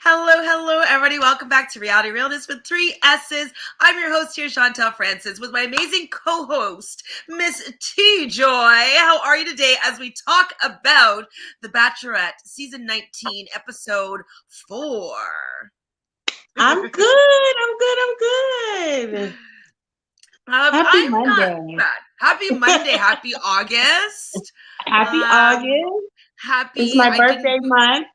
Hello, everybody. Welcome back to Reality Realness with 3 S's. I'm your host here, Chantele Francis, with my amazing co-host, Miss TJoy. How are you today as we talk about The Bachelorette, Season 19, Episode 4? I'm good. Happy I'm not Monday. bad. Happy Monday. Happy August. Happy August. It's Happy, my I didn't birthday month.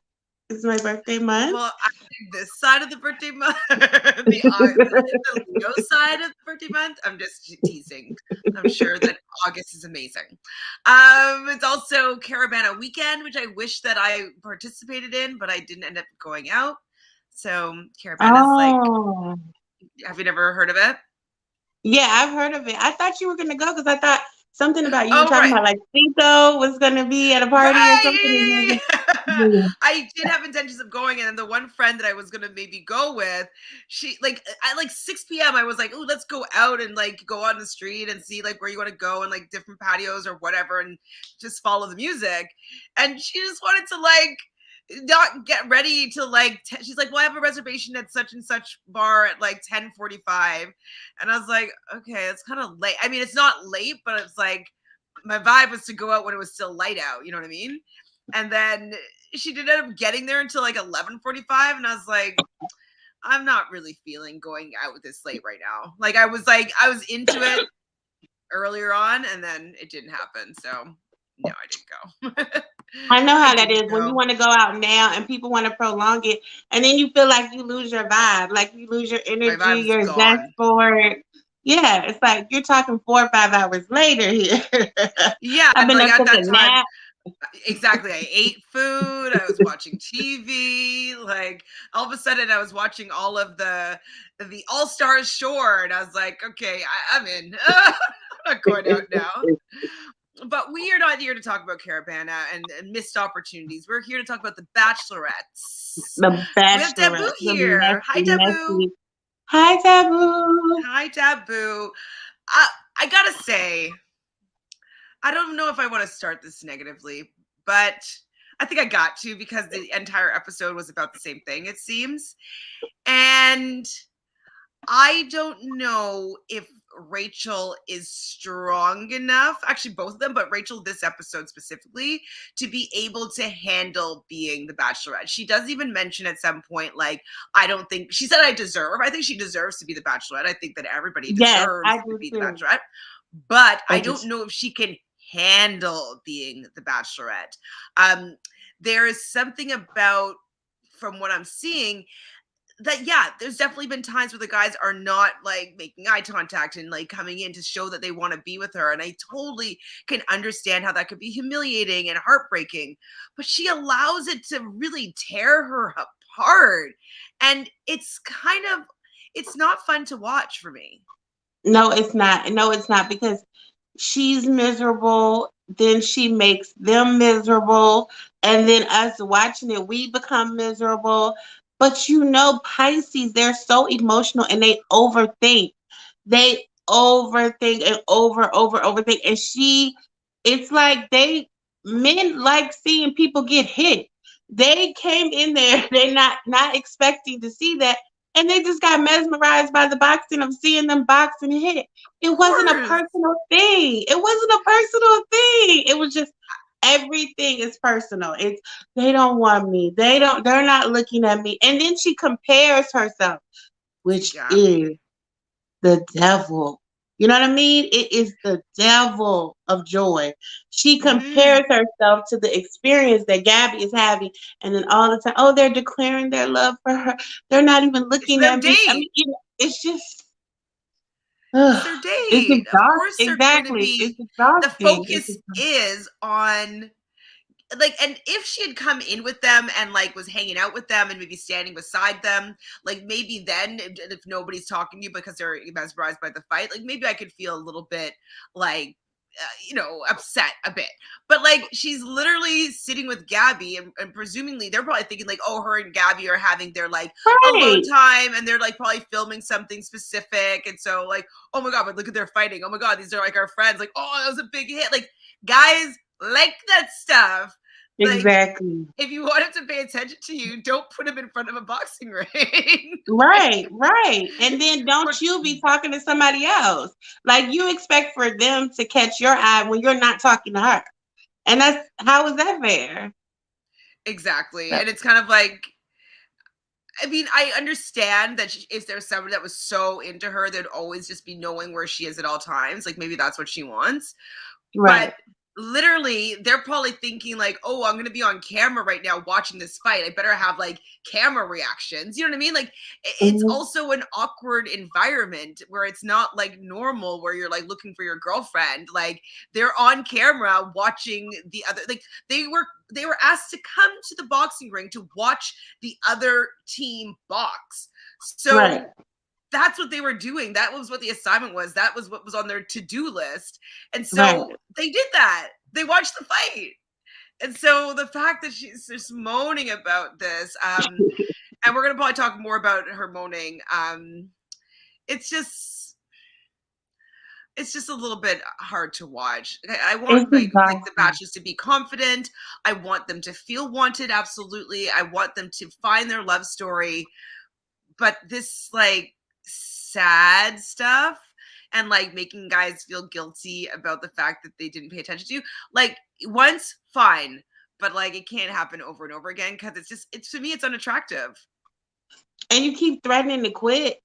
It's my birthday month. Well, I think this side of the birthday month, the Leo side of the birthday month. I'm just teasing. I'm sure that August is amazing. It's also Caravana weekend, which I wish that I participated in, but I didn't end up going out. So Caravana's Oh, have you never heard of it? yeah, I've heard of it. I thought you were going to go because I thought something about you were Oh, talking right. about like Cinco was going to be at a party or Right. something. Yeah. I did have intentions of going, and then the one friend that I was gonna maybe go with, she at 6 p.m. I was like, oh, let's go out and go on the street and see where you want to go and different patios or whatever, and just follow the music. And she just wanted to not get ready to she's like, well, I have a reservation at such and such bar at 10:45, and I was like, okay, it's kind of late. I mean, it's not late, but it's my vibe was to go out when it was still light out, you know what I mean? And then she didn't end up getting there until 11:45, and I was like, I'm not really feeling going out this late right now. I was into it earlier on, and then it didn't happen. So no, I didn't go. I know I how that didn't is when you go. want to go out now and people want to prolong it, and then you feel like you lose your vibe, like you lose your My energy, vibe's your zest gone. for it. Yeah, it's like you're talking 4 or 5 hours later here. Yeah, I've and been up at took that a time, nap. exactly, I ate food, I was watching TV, all of a sudden I was watching all of the All Stars Shore, and I was like, okay, I'm in. I'm not going out now. But we are not here to talk about Caravana and missed opportunities. We're here to talk about the Bachelorettes. The We have Taboo Bachelorette, the here. Hi, Taboo. messy. Hi, Taboo. Hi, Taboo. I gotta say, I don't know if I want to start this negatively, but I think I got to because the entire episode was about the same thing, it seems. And I don't know if Rachel is strong enough, actually both of them, but Rachel this episode specifically, to be able to handle being the Bachelorette. She does even mention at some point, I don't think, she said I think she deserves to be the Bachelorette. I think that everybody Yes, deserves I to do be the too. Bachelorette, but I I don't just know if she can handle being the Bachelorette. There is something about, from what I'm seeing, that there's definitely been times where the guys are not making eye contact and coming in to show that they want to be with her, and I totally can understand how that could be humiliating and heartbreaking, but she allows it to really tear her apart, and it's not fun to watch for me. no, it's not. No, it's not because she's miserable, then she makes them miserable, and then us watching it, we become miserable. But Pisces, they're so emotional and they overthink. They overthink and overthink. And it's like men like seeing people get hit. They came in there, they're not expecting to see that. And they just got mesmerized by the boxing of seeing them box and hit. It Of wasn't a course. personal thing. It wasn't a personal thing. It was just everything is personal. It's they don't want me. They're not looking at me. And then she compares herself, which is Gabby. the devil. You know what I mean? It is the devil of joy. She Mm. compares herself to the experience that Gabby is having, and then all the time, oh, they're declaring their love for her. They're not even It's looking their at me. I date. mean, it's just, It's their it's date. Of exhausting. course they're going to Exactly, it's be, the exhausting. focus is on, and if she had come in with them and was hanging out with them and maybe standing beside them, maybe then if nobody's talking to you because they're mesmerized by the fight, maybe I could feel a little bit upset a bit. But she's literally sitting with Gabby, and presumably they're probably thinking oh, her and Gabby are having their alone Right. time, and they're probably filming something specific, and so oh my god, but look at their fighting, oh my god, these are our friends, oh, that was a big hit, guys like that stuff. Like, Exactly. if you want him to pay attention to you, don't put him in front of a boxing ring. Right, right. And then don't But you be talking to somebody else. Like you expect for them to catch your eye when you're not talking to her. And that's how is that fair? exactly. And it's kind of like, I mean, I understand that if there's someone that was so into her, they'd always just be knowing where she is at all times. Like maybe that's what she wants. But Right. literally, they're probably thinking like, "Oh, I'm going to be on camera right now watching this fight. I better have like camera reactions." You know what I mean? Like it's Mhm. also an awkward environment where it's not like normal where you're like looking for your girlfriend. Like they're on camera watching the other like they were asked to come to the boxing ring to watch the other team box. Right. So that's what they were doing. That was what the assignment was. That was what was on their to-do list. And Right. so they did that. They watched the fight. And so the fact that she's just moaning about this, and we're gonna probably talk more about her moaning. It's just it's just a little bit hard to watch. I want It's like the exhausting. bachelors to be confident. I want them to feel wanted, absolutely. I want them to find their love story. But this like sad stuff and like making guys feel guilty about the fact that they didn't pay attention to you, like once, fine, but like it can't happen over and over again because it's to me it's unattractive. And you keep threatening to quit.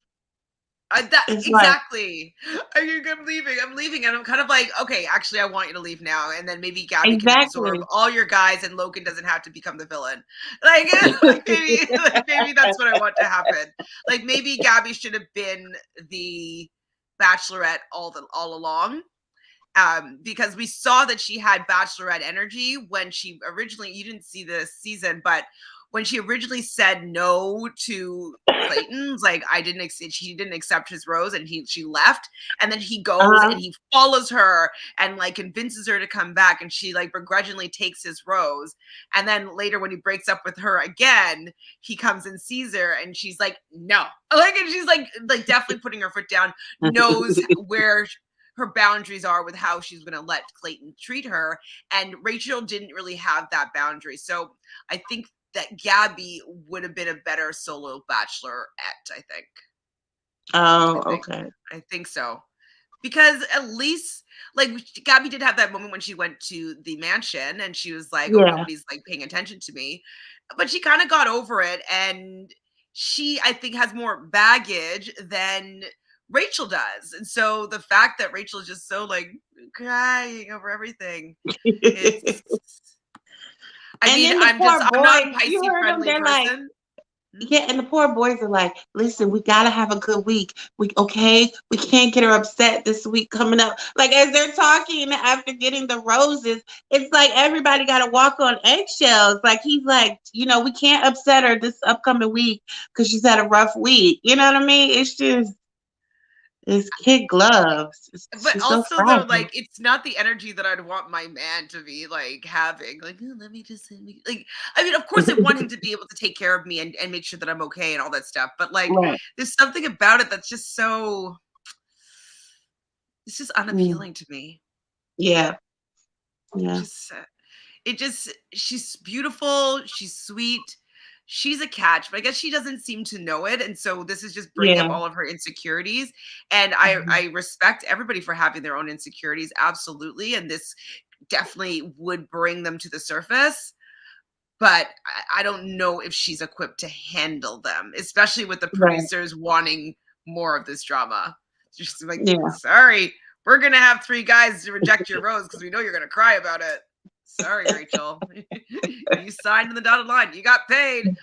That It's like, exactly. I'm leaving, and I'm kind of like, okay, actually, I want you to leave now, and then maybe Gabby can absorb exactly. all your guys, and Logan doesn't have to become the villain. Like, like maybe that's what I want to happen. Like maybe Gabby should have been the Bachelorette all along, because we saw that she had Bachelorette energy when she originally. You didn't see this season, but when she originally said no to Clayton's, like she didn't accept his rose, and she left, and then he goes Uh-huh. and he follows her and like convinces her to come back, and she like begrudgingly takes his rose, and then later when he breaks up with her again, he comes and sees her, and she's like no, like, and she's like definitely putting her foot down, knows where her boundaries are with how she's going to let Clayton treat her. And Rachel didn't really have that boundary. So I think that Gabby would have been a better solo bachelorette, I think. Oh, I think. okay. I think so. Because at least like Gabby did have that moment when she went to the mansion and she was like, "Oh, Yeah. nobody's like paying attention to me." But she kind of got over it, and she I think has more baggage than Rachel does. And so the fact that Rachel is just so like crying over everything, it's I And mean, then the poor I'm not a boys, you Pisces heard them, friendly they're like, person. Hmm? yeah, and the poor boys are like, listen, we gotta have a good week. We can't get her upset this week coming up. Like as they're talking after getting the roses, it's like everybody gotta walk on eggshells. Like he's like, we can't upset her this upcoming week because she's had a rough week. You know what I mean? It's kid gloves. But She's so also though, fragile. like it's not the energy that I'd want my man to be like having. Like, "Oh, let me just like I mean, of course I want him to be able to take care of me and make sure that I'm okay and all that stuff. But like Right. there's something about it that's just so it's just Mm. unappealing to me. Yeah. Yeah. Just it just she's beautiful, she's sweet, she's a catch, but I guess she doesn't seem to know it, and so this is just bringing up Yeah. all of her insecurities. And Mhm. I respect everybody for having their own insecurities, absolutely, and this definitely would bring them to the surface. But I don't know if she's equipped to handle them, especially with the Right. producers wanting more of this drama. Just like, Yeah. sorry, we're gonna have three guys to reject your rose because we know you're gonna cry about it. Sorry, Rachel. You signed in the dotted line. You got paid.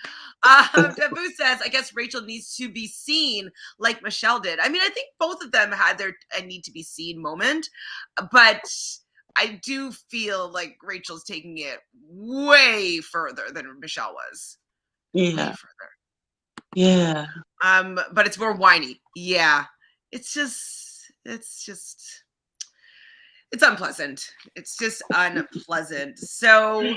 Dabu says, I guess Rachel needs to be seen like Michelle did. I mean, I think both of them had their need to be seen moment, but I do feel like Rachel's taking it way further than Michelle was. Way Yeah. further. Yeah. But it's more whiny. Yeah. It's just it's unpleasant. It's just unpleasant. So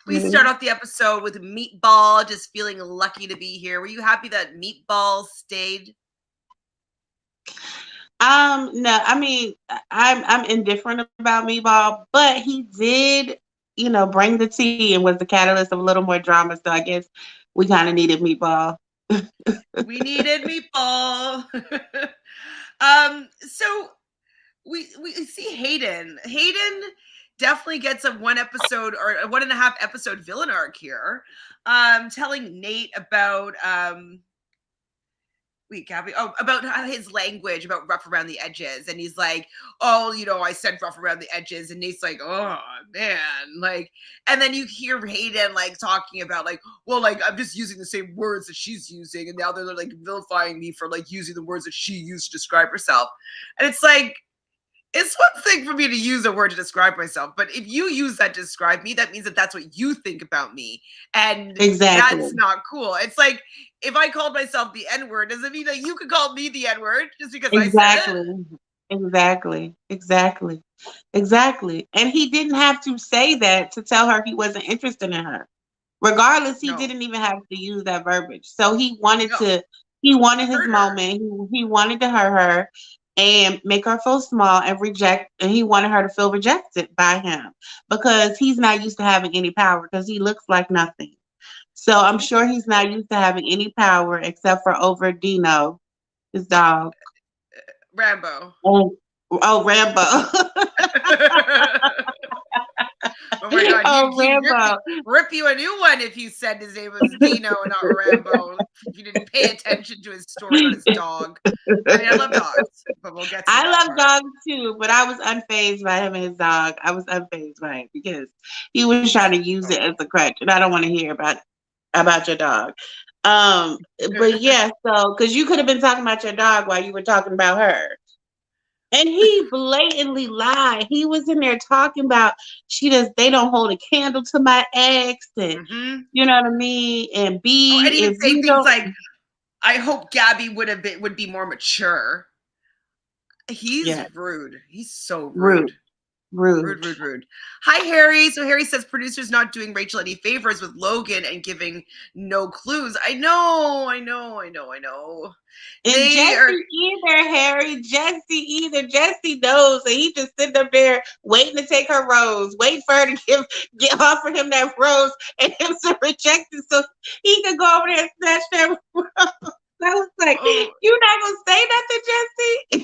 we start off the episode with Meatball just feeling lucky to be here. Were you happy that Meatball stayed? No, I mean, I'm indifferent about Meatball, but he did. bring the tea and was the catalyst of a little more drama. So I guess we kind of needed Meatball. We needed meatball. So we see Hayden. Hayden definitely gets a 1 episode or a 1.5 episode villain arc here. Telling Nate about Gabby. Oh, about his language, about rough around the edges, and he's like, "Oh, I said rough around the edges," and Nate's like, "Oh man," like, and then you hear Hayden like talking about like, "Well, like I'm just using the same words that she's using, and now they're like vilifying me for like using the words that she used to describe herself," and it's like, it's one thing for me to use a word to describe myself, but if you use that to describe me, that means that that's what you think about me. And Exactly. that's not cool. It's like if I called myself the N-word, does it mean that you could call me the N-word just because I said it? Exactly. And he didn't have to say that to tell her he wasn't interested in her. Regardless, he No, didn't even have to use that verbiage. So no. he wanted his Hurt her. moment. He wanted to hurt her and make her feel small and he wanted her to feel rejected by him because he's not used to having any power because he looks like nothing. So I'm sure he's not used to having any power except for over Dino, his dog. Rambo. Oh, Rambo. Oh my God, Oh, he'd Rambo. rip you a new one if you said his name was Dino and not Rambo. If you didn't pay attention to his story about his dog. I mean, I love dogs, but we'll get to I that love part. dogs too, but I was unfazed by him and his dog. I was unfazed by it because he was trying to use it as a crutch, and I don't want to hear about your dog. But yeah, so because you could have been talking about your dog while you were talking about her. And he blatantly lied. He was in there talking about they don't hold a candle to my ex, and Mm-hmm. you know what I mean? And Oh, and B, even if say you things don't like, "I hope Gabby would be more mature." yeah, He's rude. He's so rude, rude. rude. Rude, rude, rude. Hi, Harry. So Harry says producers not doing Rachel any favors with Logan and giving no clues. I know. And They are. Jesse either, Harry. Jesse either. Jesse knows, and he just sitting up there waiting to take her rose, waiting for her to offer him that rose, and him to reject it so he could go over there and snatch that rose. I was like, Oh, "You not gonna say nothing,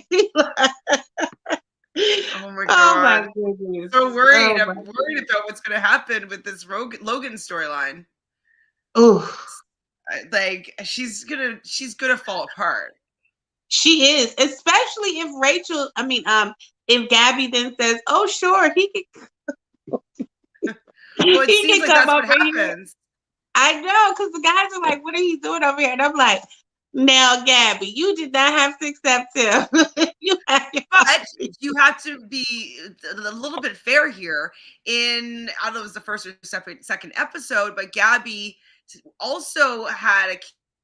Jesse?" oh my Oh my God. goodness. So worried. Oh I'm my worried about what's going to happen with this Logan storyline. goodness. Like she's gonna fall apart. She is, especially if if Gabby then says, "Oh, sure, Well, it he seems can like come that's what over here." happens. I know, because the guys are like, "What are you doing over here?" And I'm like, "Now, Gabby, you did not have to accept him. You had your But you have to be a little bit fair here. I don't know if it was the first or second episode, but Gabby also had a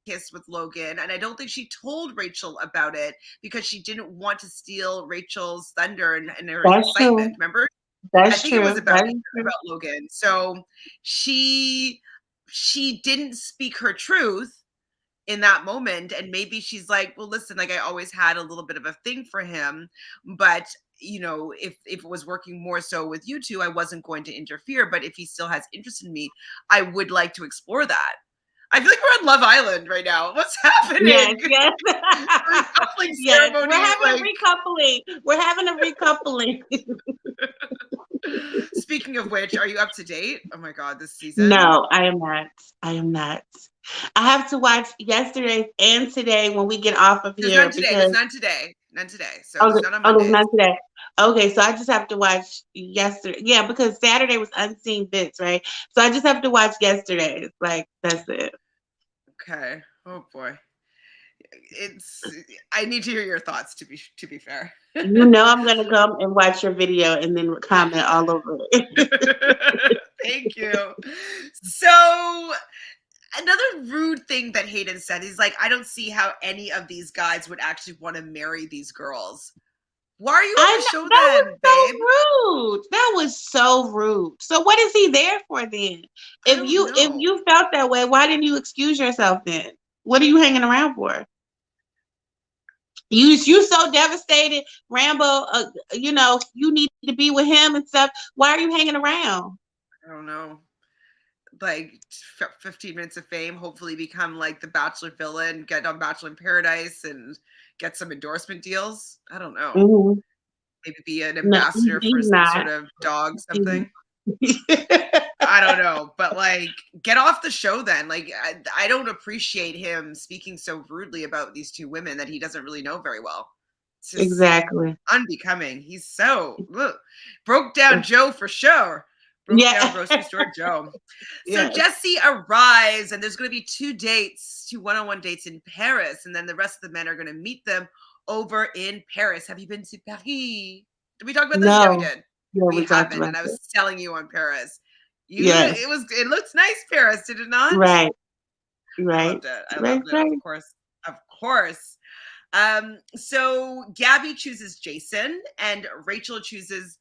kiss with Logan, and I don't think she told Rachel about it because she didn't want to steal Rachel's thunder and her That's excitement. true. Remember? I That's think it was true. about That is true. Logan. So she didn't speak her truth in that moment, and maybe she's like, well, listen, like I always had a little bit of a thing for him, but if it was working more so with you two, I wasn't going to interfere, but if he still has interest in me, I would like to explore that. I feel like we're on Love Island right now. What's Yes, happening? yes. Recoupling Yes. ceremony, like We're having a recoupling. speaking of which, are you up to date? Oh my God, this season. No, I am not. I am not. I have to watch yesterday and today when we get off of There's none here today. because There's none today. None today. So there's none on there's Mondays. none today. Okay, so I just have to watch yesterday. Yeah, because Saturday was unseen bits, right? So I just have to watch yesterday's. Like that's it. Okay. Oh boy. I need to hear your thoughts to be fair. You know I'm gonna come and watch your video and then comment all over it. Thank you. So another rude thing that Hayden said, he's like, I don't see how any of these guys would actually want to marry these girls. Why are you on I the know, show that was then, babe? so rude. That was so rude. So what is he there for then? I If don't know. you felt that way, why didn't you excuse yourself then? What are you hanging around for? You so devastated, Rambo. You need to be with him and stuff. Why are you hanging around? I don't know, like 15 minutes of fame, hopefully become like the Bachelor villain, get on Bachelor in Paradise and get some endorsement deals. I don't know. Hmm. Maybe be an No, ambassador for he's some sort not. of dog, He's- something. I don't know, but like, get off the show then. Like, I don't appreciate him speaking so rudely about these two women that he doesn't really know very well. It's just Exactly. unbecoming. He's so broke down Joe for sure. Broke down Yeah. grocery store Joe. So Yes. Jesse arrives, and there's going to be two one-on-one dates in Paris, and then the rest of the men are going to meet them over in Paris. Have you been to Paris? Did we talk about this? Yeah, we No. did. Yeah, We we talked haven't, about and I was it. selling you on Paris. Yes. It looks nice, Paris, did it not? Right. I Right. loved it. I Right. loved it, of Right. course. Of course. So Gabby chooses Jason and Rachel chooses,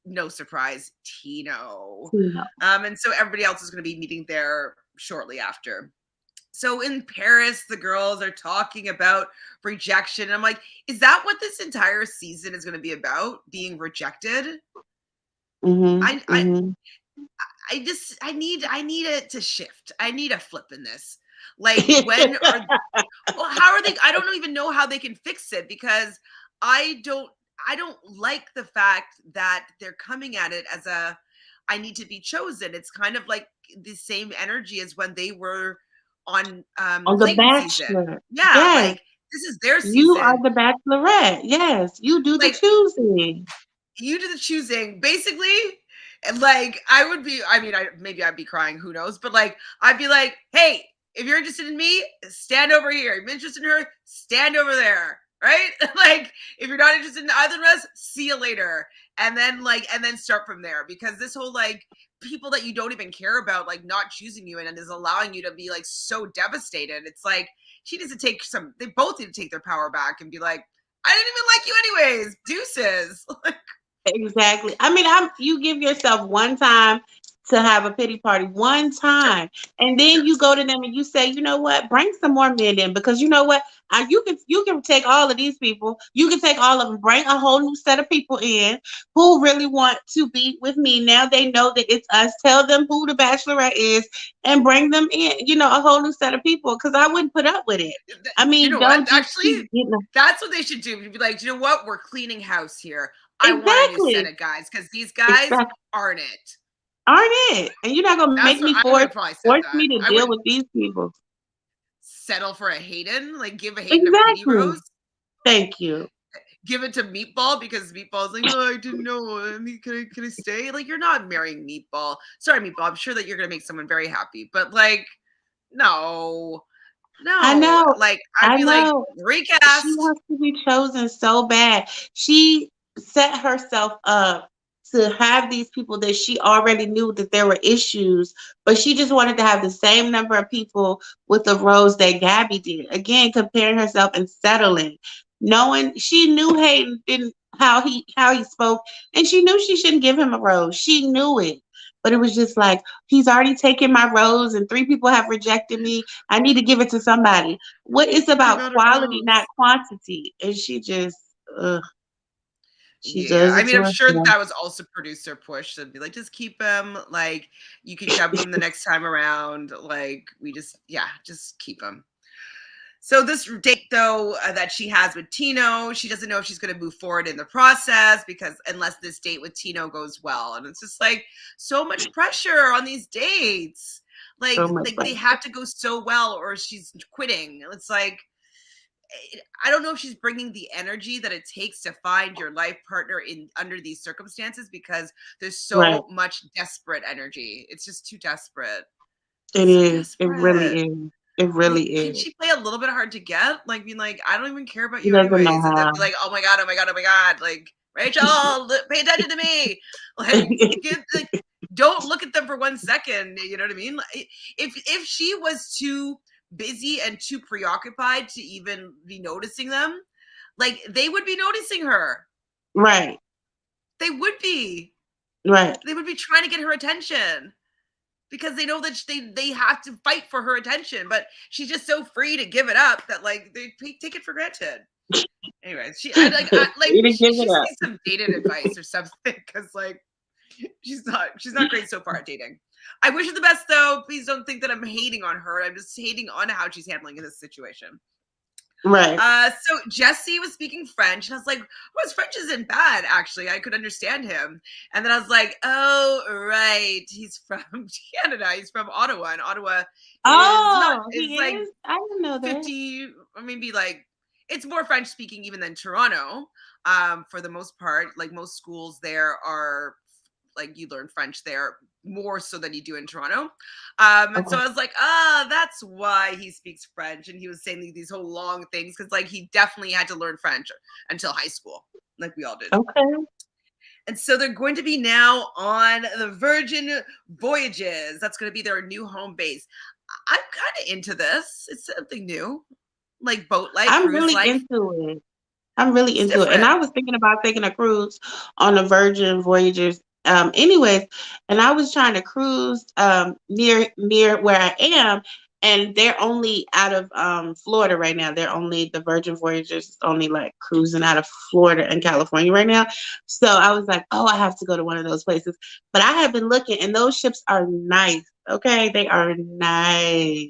no surprise, Tino. No. And so everybody else is going to be meeting there shortly after. So in Paris, the girls are talking about rejection. And I'm like, is that what this entire season is going to be about? Being rejected? Mm-hmm. I I Mm-hmm. I need it to shift. I need a flip in this. Like, when are well, how are they? I don't even know how they can fix it, because I don't I don't like the fact that they're coming at it as a I need to be chosen. It's kind of like the same energy as when they were on On The Clayton's season. Bachelor. Yeah, Yes. like, this is their You are season. the Bachelorette. Yes. You do the Like, choosing. you do the choosing, basically. And like, I would be, I mean, maybe I'd be crying, who knows, but like, I'd be like, hey, if you're interested in me, stand over here. If you're interested in her, stand over there, right? Like, if you're not interested in either of us, see you later. And then start from there, because this whole like people that you don't even care about like not choosing you and is allowing you to be like so devastated, it's like, she needs to take they both need to take their power back and be like, I didn't even like you anyways, deuces. Exactly. I mean, you give yourself one time to have a pity party, one Sure, time, and then sure. you go to them and you say, you know what, bring some more men in, because you know what, you can take all of these people, you can take all of them, bring a whole new set of people in who really want to be with me. Now they know that it's us. Tell them who the Bachelorette is and bring them in. You know, a whole new set of people, because I wouldn't put up with it. I You mean, know what? don't just keep Actually, getting that's what they should do. You'd be like, you know what? We're cleaning house here. I want a new set exactly, of guys, because these guys exactly. aren't it. Aren't it? And you're not gonna make That's what me I would have probably said force that. me to I deal wouldn't with these people. settle for a Hayden, like give a Hayden a pity Exactly. rose. Thank you. Give it to Meatball because Meatball's like, oh, I didn't know. I mean, can I stay? Like, you're not marrying Meatball. Sorry, Meatball. I'm sure that you're gonna make someone very happy, but like, no, I no. know. Like, I'd I be like, know. She recast. wants to be chosen so bad. She set herself up to have these people that she already knew that there were issues, but she just wanted to have the same number of people with the roles that Gabby did. Again, comparing herself and settling. Knowing she knew Hayden didn't how he spoke, and she knew she shouldn't give him a rose. She knew it. But it was just like, he's already taken my rose and three people have rejected me. I need to give it to somebody. What it's Give about out a quality, not rose. quantity. And ugh, she Yeah, does I it mean, to I'm sure that herself. that was also producer push to be like, just keep him. Like, you can shove him the next time around. Like, just keep him. So this date, though, that she has with Tino, she doesn't know if she's going to move forward in the process, because unless this date with Tino goes well, and it's just like so much pressure on these dates. So much Like they fun. have to go so well, or she's quitting. It's like, I don't know if she's bringing the energy that it takes to find your life partner in under these circumstances, because there's Right. so much desperate energy. It's just too desperate. It It's so is. It really desperate. is. It Like, really can is. she play a little bit hard to get? Like, being like, I don't even care about She you doesn't know anyways, and then how. be like, oh my god, oh my god, oh my god, like, Rachel, pay attention to me. Like, don't look at them for 1 second. You know what I mean? Like, if she was too busy and too preoccupied to even be noticing them, like, they would be noticing her. Right. They would be. Right. They would be trying to get her attention, because they know that they have to fight for her attention, but she's just so free to give it up that like they take it for granted. Anyways, You didn't she give it just up. needs some dating advice or something, because like, She's not great so far at dating. I wish her the best though. Please don't think that I'm hating on her. I'm just hating on how she's handling this situation. Right. So Jesse was speaking French, and I was like, "Oh, his French isn't bad, actually. I could understand him." And then I was like, "Oh, right, he's from Canada. He's from Ottawa, and Ottawa Oh, is he like is? I didn't know that. 50, or maybe like it's more French speaking even than Toronto. For the most part, like most schools there are like you learn French there more so than you do in Toronto. And so Okay. I was like, that's why he speaks French. And he was saying these whole long things because like he definitely had to learn French until high school, like we all did. Okay. And so they're going to be now on the Virgin Voyages. That's going to be their new home base. I'm kind of into this. It's something new, like boat life, I'm cruise really life. into it. I'm really It's into it. And different. I was thinking about taking a cruise on the Virgin Voyages. Anyways, and I was trying to cruise near where I am, and they're only out of Florida right now. They're only the Virgin Voyages is only like cruising out of Florida and California right now. So I was like, oh, I have to go to one of those places. But I have been looking, and those ships are nice. Okay, they are nice.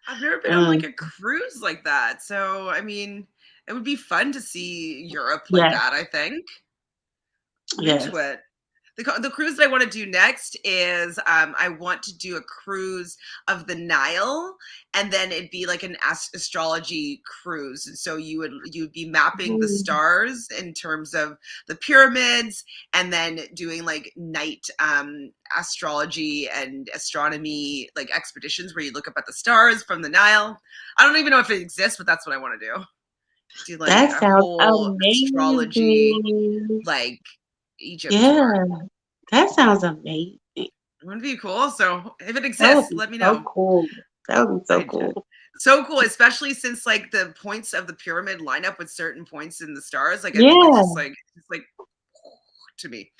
I've never been on like Mm, a cruise like that. So, I mean, it would be fun to see Europe like yes, that, I think. I'm into yes. it. The cruise that I want to do next is I want to do a cruise of the Nile, and then it'd be like an astrology cruise. And so you would be mapping the Mm, stars in terms of the pyramids, and then doing like night astrology and astronomy like expeditions where you look up at the stars from the Nile. I don't even know if it exists, but that's what I want to do like that a sounds whole astrology amazing. like Egypt tour. Yeah, that sounds amazing. Wouldn't it be cool? So if it That would exists, be let me so know. cool. That would be so I just cool. so cool, especially since like the points of the pyramid line up with certain points in the stars. Like I think Yeah, it's like to me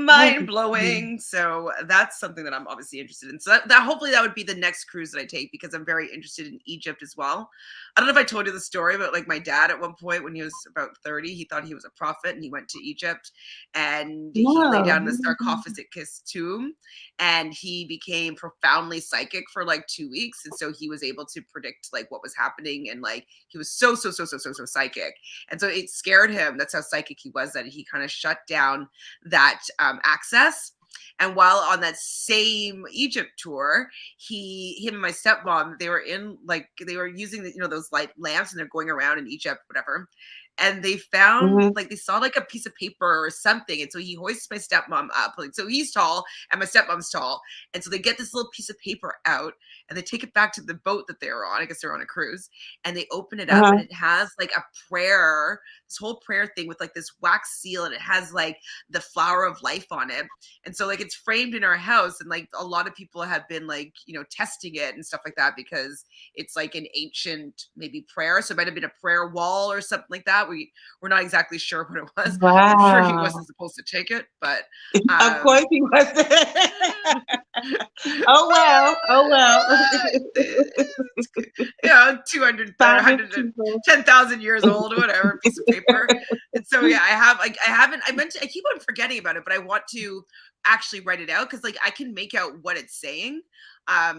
that would mind be cool. blowing. So that's something that I'm obviously interested in. So that hopefully that would be the next cruise that I take because I'm very interested in Egypt as well. I don't know if I told you the story, but like my dad at one point when he was about 30, he thought he was a prophet and he went to Egypt and he lay down in the No. sarcophagus tomb and he became profoundly psychic for like 2 weeks. And so he was able to predict like what was happening and like he was so psychic. And so it scared him. That's how psychic he was that he kind of shut down that access. And while on that same Egypt tour, him and my stepmom, they were in like they were using those light lamps, and they're going around in Egypt, whatever. And they found Mhm. like they saw like a piece of paper or something, and so he hoists my stepmom up. Like so, he's tall and my stepmom's tall, and so they get this little piece of paper out and they take it back to the boat that they were on. I guess they're on a cruise, and they open it up, and Uh-huh. it has like a prayer, this whole prayer thing with like this wax seal, and it has like the flower of life on it. And so like it's framed in our house, and like a lot of people have been like testing it and stuff like that because it's like an ancient maybe prayer. So it might have been a prayer wall or something like that. We're not exactly sure what it was. I'm sure he Wow. wasn't supposed to take it, but Of course um he was. Oh well. Oh well. yeah, 200 or Find his people. 110,000 years old, whatever, piece of paper. And so yeah, I meant to, I keep on forgetting about it, but I want to actually write it out because like I can make out what it's saying.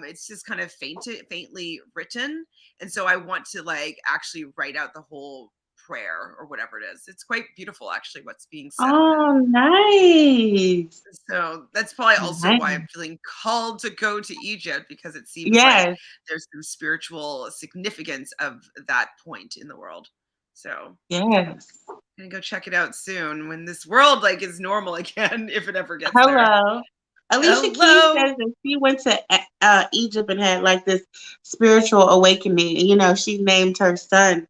It's just kind of faintly written. And so I want to like actually write out the whole prayer or whatever it is. It's quite beautiful actually what's being said in it. Oh, nice. So that's probably also why I'm Nice. feeling called to go to Egypt because it seems like Yes. there's some spiritual significance of that point in the world. So Yes. I'm gonna go check it out soon when this world like is normal again, if it ever gets there. Hello. Alicia Keys Hello. says that she went to Egypt and had like this spiritual awakening. You know, she named her son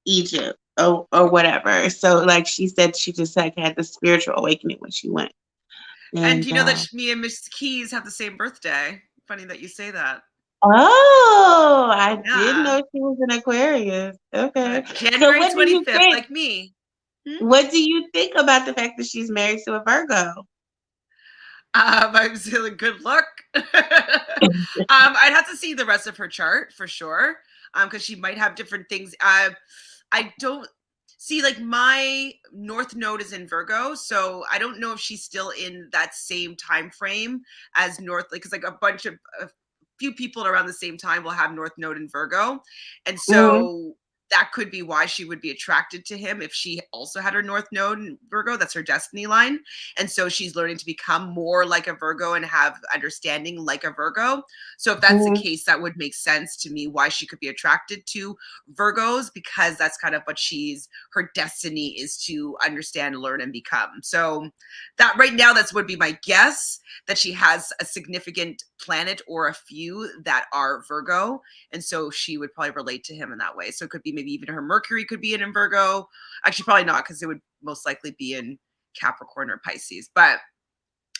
Egypt or whatever. So like she said, she just like had the spiritual awakening when she went. And And you know that me and Miss Keys have the same birthday. Funny that you say that. oh, I didn't Yeah. know she was an Aquarius. Okay. So January 25th, like me. Hmm? what do you think about the fact that she's married to a Virgo? I'm feeling good luck. I'd have to see the rest of her chart for sure. Because she might have different things. I don't. See, like my North Node is in Virgo, so I don't know if she's still in that same time frame as North, like, because like a few people around the same time will have North Node in Virgo, and Hmm. so that could be why she would be attracted to him if she also had her North Node in Virgo. That's her destiny line, and so she's learning to become more like a Virgo and have understanding like a Virgo. So if that's the Hmm. case, that would make sense to me why she could be attracted to Virgos, because that's kind of what her destiny is to understand, learn, and become. So that right now, that's would be my guess, that she has a significant planet or a few that are Virgo. And so she would probably relate to him in that way. So it could be maybe even her Mercury could be in Virgo. Actually, probably not, because it would most likely be in Capricorn or Pisces. But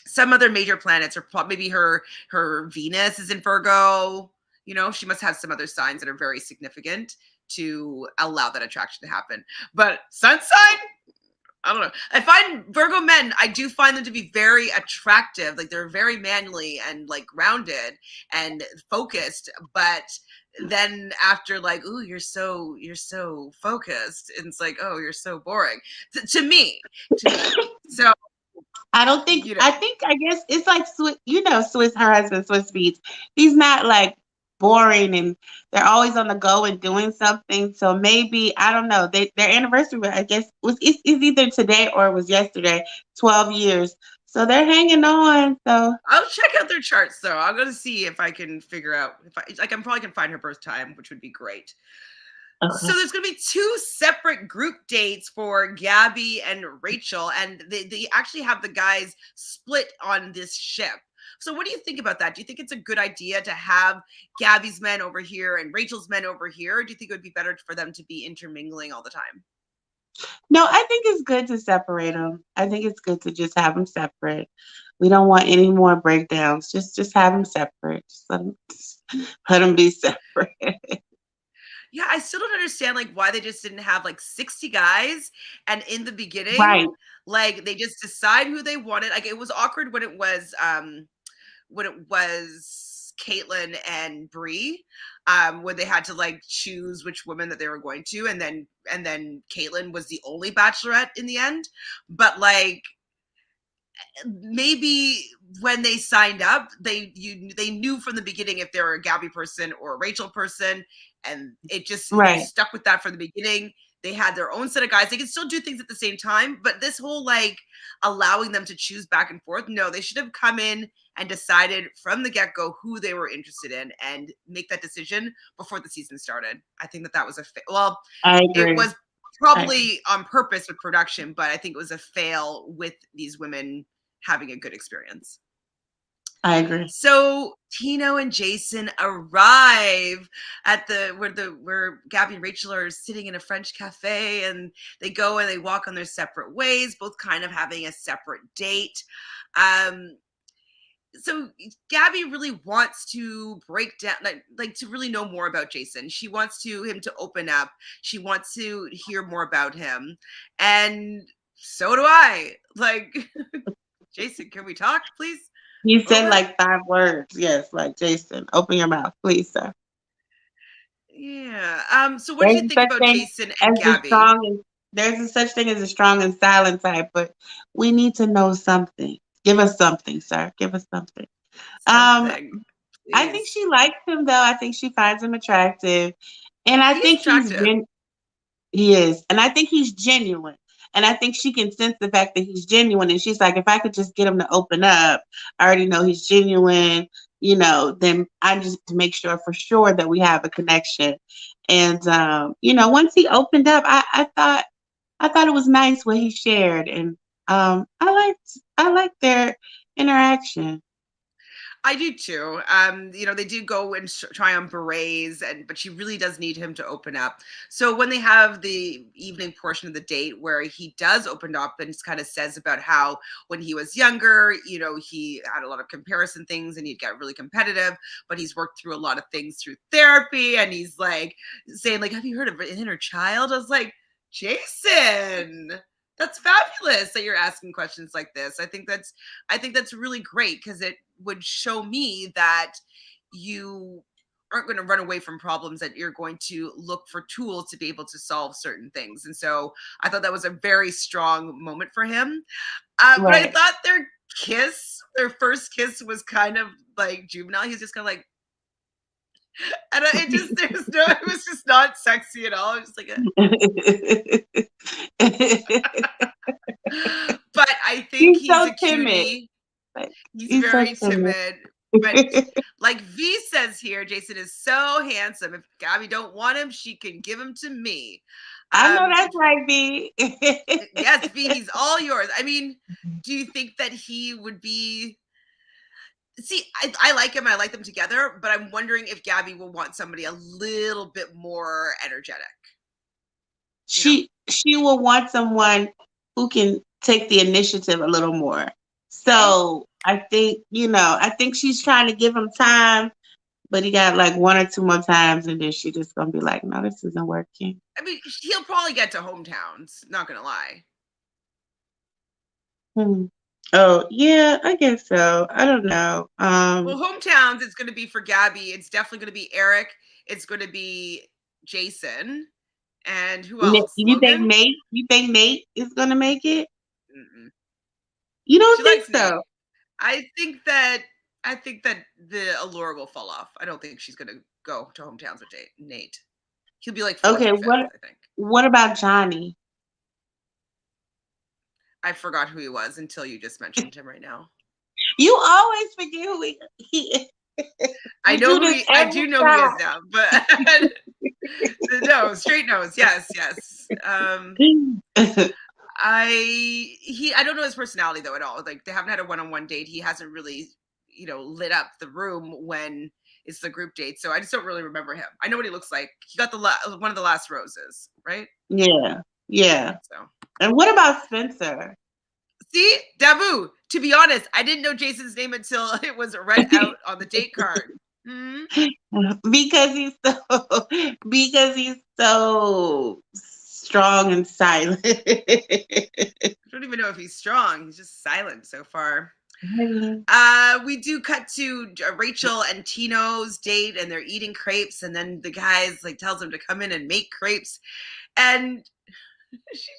some other major planets, or maybe her Venus is in Virgo. You know, she must have some other signs that are very significant to allow that attraction to happen. But sun sign, I don't know. I find Virgo men, I do find them to be very attractive. Like they're very manly and like rounded and focused. But then after, like, ooh, you're so focused, and it's like, oh, you're so boring to me. To me. So I don't think. you know, I guess it's like Swiss. You know, Swiss. Her husband, Swiss Beats. He's not like boring, and they're always on the go and doing something. So maybe I don't know. Their anniversary, I guess, it's either today or it was yesterday. 12 years. So they're hanging on. So I'll check out their charts though. I'm gonna see if I can figure out if I like. I'm probably can find her birth time, which would be great. So okay. there's going to be two separate group dates for Gabby and Rachel, and they actually have the guys split on this ship. So what do you think about that? Do you think it's a good idea to have Gabby's men over here and Rachel's men over here? Or do you think it would be better for them to be intermingling all the time? No, I think it's good to separate them. I think it's good to just have them separate. We don't want any more breakdowns. Just have them separate. Let them be separate. Yeah, I still don't understand like why they just didn't have like 60 guys, and in the beginning, Right. like they just decide who they wanted. Like it was awkward when it was Caitlyn and Bree, when they had to like choose which women that they were going to, and then Caitlyn was the only Bachelorette in the end. But like maybe when they signed up, they knew from the beginning if they were a Gabby person or a Rachel person, and it just they Right. stuck with that from the beginning. They had their own set of guys. They can still do things at the same time, but this whole like allowing them to choose back and forth, no, they should have come in and decided from the get go who they were interested in and make that decision before the season started. I think that was well, I it agree. was I agree. probably on purpose with production, but I think it was a fail with these women having a good experience. I agree. So Tino and Jason arrive at where Gabby and Rachel are sitting in a French cafe, and they go and they walk on their separate ways, both kind of having a separate date. Um, so Gabby really wants to break down, like to really know more about Jason. She wants to him to open up. She wants to hear more about him, and so do I. Like, Jason, can we talk, please? He A little said bit. like 5 words. Yes, like Jason, open your mouth, please, sir. Yeah. So what do There's you a think such about thing Jason as and the Gabby? strong and there's a such thing as a strong and silent type, but we need to know something. Give us something, sir. Give us something. Um, Something, I think please. she likes him though. I think she finds him attractive. And I He's think attractive. he is. And I think he's genuine. And I think she can sense the fact that he's genuine. And she's like, if I could just get him to open up, I already know he's genuine, then I just to make sure for sure that we have a connection. And once he opened up, I thought it was nice what he shared. And I liked their interaction. I do too. They do go and try on berets, but she really does need him to open up. So when they have the evening portion of the date where he does open up and just kind of says about how when he was younger, he had a lot of comparison things and he'd get really competitive, but he's worked through a lot of things through therapy, and he's like saying like, "Have you heard of an inner child?" I was like, Jason, that's fabulous that you're asking questions like this. I think that's really great because it would show me that you aren't going to run away from problems, that you're going to look for tools to be able to solve certain things. And so I thought that was a very strong moment for him. But I Right. thought their first kiss was kind of like juvenile. He's just kind of like, and it was just not sexy at all. It was just like but I think He's he's so a timid. cutie. Like, He's he's so very timid. timid. But like V says here, Jason is so handsome. If Gabby don't want him, she can give him to me. I know that's right, B. Yes, V, he's all yours. I mean, do you think that he would be? See, I like him. I like them together, but I'm wondering if Gabby will want somebody a little bit more energetic. You know? She will want someone who can take the initiative a little more. Right? So I think, I think she's trying to give him time, but he got like one or two more times, and then she just gonna be like, no, this isn't working. I mean, he'll probably get to hometowns. Not gonna lie. Hmm. Oh yeah, I guess so. I don't know. Well, hometowns is going to be for Gabby. It's definitely going to be Eric. It's going to be Jason. And who else? You think Logan? Nate? You think Nate is gonna make it? Mm-mm. You She don't think likes Nate. so? I think that the allure will fall off. I don't think she's going to go to hometowns with Nate. He'll be like fourth Okay, or fifth, I think. what about Johnny? I forgot who he was until you just mentioned him right now. You always forget who he is. I You know do who this I every do know who he is time. now, but no, straight nose. Yes, yes. I don't know his personality though at all. Like they haven't had a one-on-one date. He hasn't really, lit up the room when it's the group date. So I just don't really remember him. I know what he looks like. He got one of the last roses, right? Yeah, yeah. So And what about Spencer? see, Dabu. To be honest, I didn't know Jason's name until it was read out on the date card. Hmm? Because he's so strong and silent. I don't even know if he's strong. He's just silent so far. We do cut to Rachel and Tino's date, and they're eating crepes, and then the guys like tells them to come in and make crepes, and she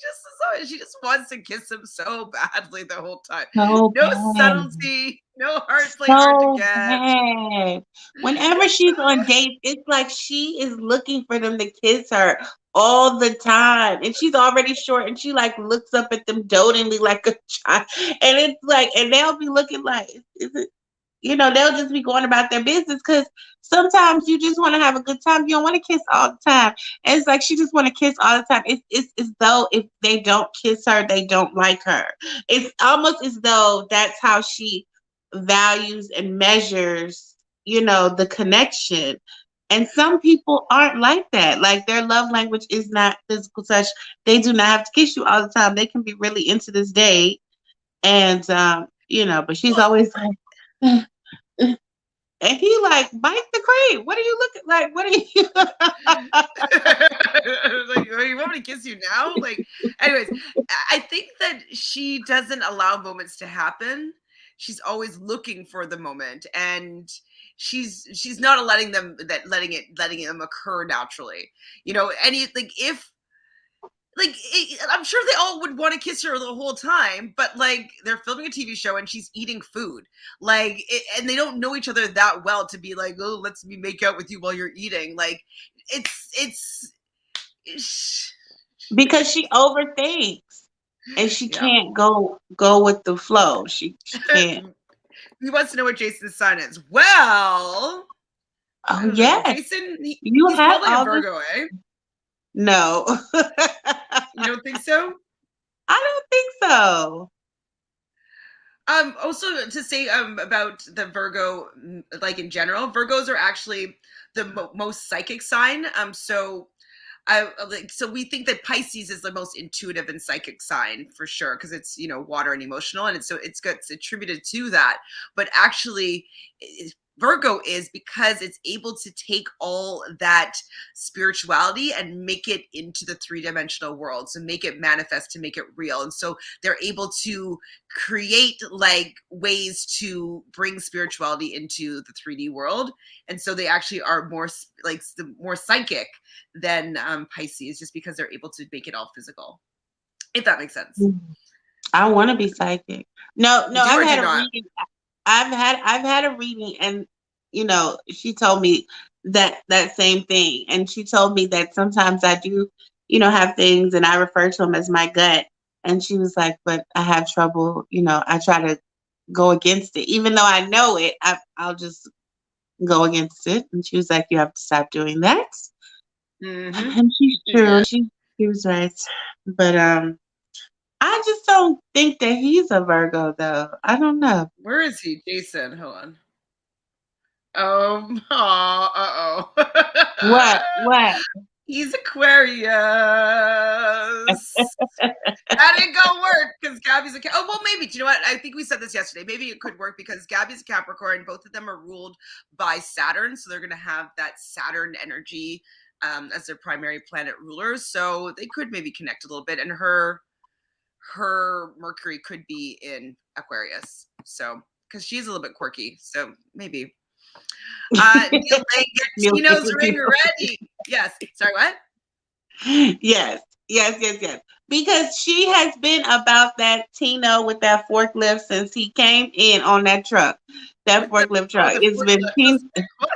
just wants to kiss him so badly the whole time. So No bad. subtlety, no heart playing hard to So get. bad. Whenever she's on dates, it's like she is looking for them to kiss her all the time. And she's already short and she like looks up at them dotingly like a child. And it's like, and they'll be looking like, is it, they'll just be going about their business because sometimes you just want to have a good time. You don't want to kiss all the time. And it's like she just want to kiss all the time. It's as though if they don't kiss her, they don't like her. It's almost as though that's how she values and measures, the connection. And some people aren't like that. Like their love language is not physical touch. They do not have to kiss you all the time. They can be really into this date. And but she's Well, always like and he like bite the cream. What are you looking like? What are you like, oh, you want me to kiss you now? Like, anyways, I think that she doesn't allow moments to happen. She's always looking for the moment, and she's not letting letting them occur naturally. Any like if like I'm sure they all would want to kiss her the whole time, but like they're filming a TV show and she's eating food, and they don't know each other that well to be like, oh, let's me make out with you while you're eating. Like it's because she overthinks and she yeah. can't go with the flow. She can't. He wants to know what Jason's sign is. Well, I Oh don't know. yes. Jason, You he's have probably a all this. Virgo, eh? No. You don't think so? I don't think so. Also to say about the Virgo, like in general, Virgos are actually the most psychic sign. So we think that Pisces is the most intuitive and psychic sign for sure because it's water and emotional, and it's gets attributed to that. But actually, Virgo is, because it's able to take all that spirituality and make it into the three-dimensional world. So make it manifest, to make it real. And so they're able to create like ways to bring spirituality into the 3D world. And so they actually are more like more psychic than Pisces, just because they're able to make it all physical. If that makes sense. I want to be psychic. No, You do I've or do had a not? reading. I've had a reading, and she told me that same thing, and she told me that sometimes I do, have things, and I refer to them as my gut. And she was like, but I have trouble. I try to go against it, even though I know it. I'll just go against it. And she was like, you have to stop doing that. Mm-hmm. And she's Yeah. true. She was right. But I just don't think that he's a Virgo, though. I don't know. Where is he? Jason, hold on. Uh-oh. What? What? He's Aquarius. That ain't gonna work because Gabby's oh, well, maybe. Do you know what? I think we said this yesterday. Maybe it could work because Gabby's a Capricorn. Both of them are ruled by Saturn. So they're going to have that Saturn energy as their primary planet rulers. So they could maybe connect a little bit. And her Mercury could be in Aquarius. So, because she's a little bit quirky. So maybe. Neil Lang, get Tino's ring ready. Yes. Sorry, what? Yes. Because she has been about that Tino with that forklift since he came in on that truck. That forklift truck. It's been Tino.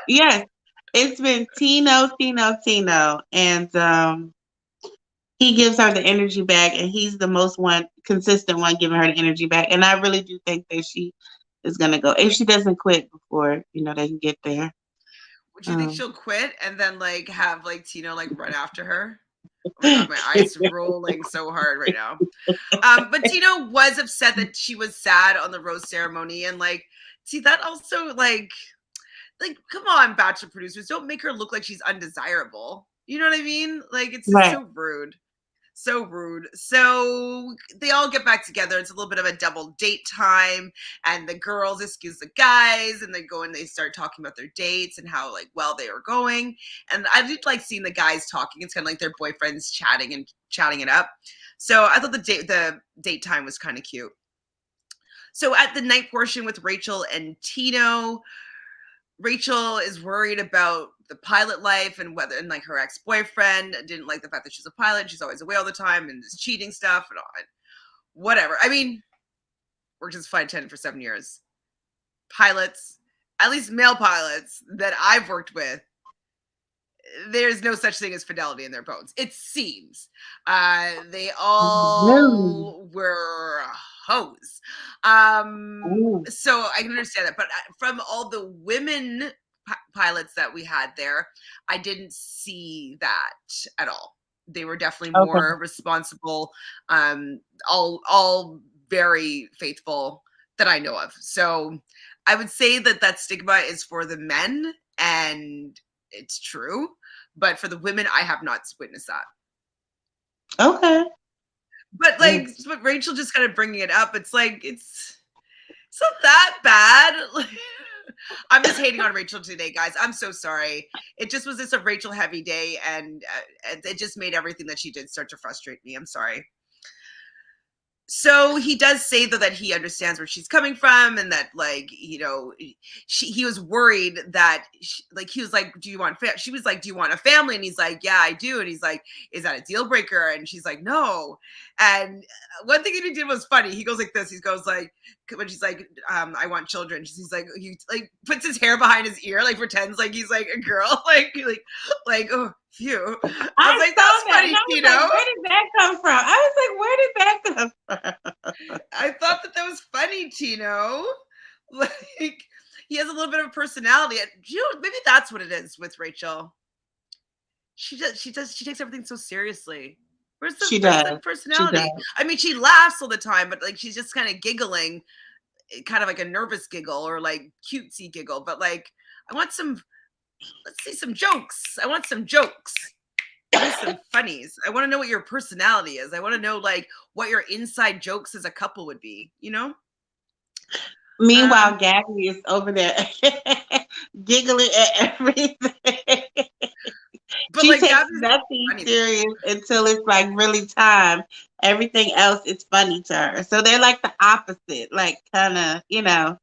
Yes. It's been Tino. And he gives her the energy back, and he's the most consistent one giving her the energy back. And I really do think that she is gonna go, if she doesn't quit before they can get there. Do you think she'll quit and then like have like Tino like run after her? Oh my god, my eyes rolling so hard right now. But Tino was upset that she was sad on the rose ceremony, and like, see that also like come on, Bachelor producers, don't make her look like she's undesirable. You know what I mean? Like it's just so rude. So rude. So they all get back together. It's a little bit of a double date time, and the girls excuse the guys, and they go and they start talking about their dates and how like well they are going. And I did like seeing the guys talking. It's kind of like their boyfriends chatting it up. So I thought the date time was kind of cute. So at the night portion with Rachel and Tino, Rachel is worried about the pilot life and like her ex-boyfriend didn't like the fact that she's a pilot. She's always away all the time and this cheating stuff and all that. Whatever. I mean, worked as a flight attendant for 7 years. Pilots, at least male pilots that I've worked with, there's no such thing as fidelity in their bones. It seems. They all were hoes. So I can understand that. But from all the women pilots that we had there, I didn't see that at all. They were definitely more responsible, all very faithful that I know of. So I would say that stigma is for the men, and it's true. But for the women, I have not witnessed that. Okay. But like, but Rachel just kind of bringing it up. It's like, it's not that bad. I'm just hating on Rachel today, guys. I'm so sorry. It just was a Rachel heavy day, and it just made everything that she did start to frustrate me. I'm sorry. So he does say though that he understands where she's coming from, and that like he was worried that he was like, do you want she was like, do you want a family? And he's like, yeah, I do. And he's like, is that a deal breaker? And she's like, no. And one thing that he did was funny. He goes like this. He goes like, when she's like, I want children, he's like, he like puts his hair behind his ear, like pretends like he's like a girl, like oh phew. I was like, that's funny, Tino. Like, where did that come from? I was like, where did that come from? I thought that was funny, Tino. Like, he has a little bit of a personality. Maybe that's what it is with Rachel. She takes everything so seriously. Where's the personality? She does. I mean, she laughs all the time, but like she's just kind of giggling, kind of like a nervous giggle or like cutesy giggle. But like, let's see some jokes. I want some jokes. I want some funnies. I want to know what your personality is. I want to know like what your inside jokes as a couple would be, Meanwhile, Gabby is over there giggling at everything. But She like takes Gabby's nothing funny. serious until it's like really time. Everything else is funny to her. So they're like the opposite, like kind of,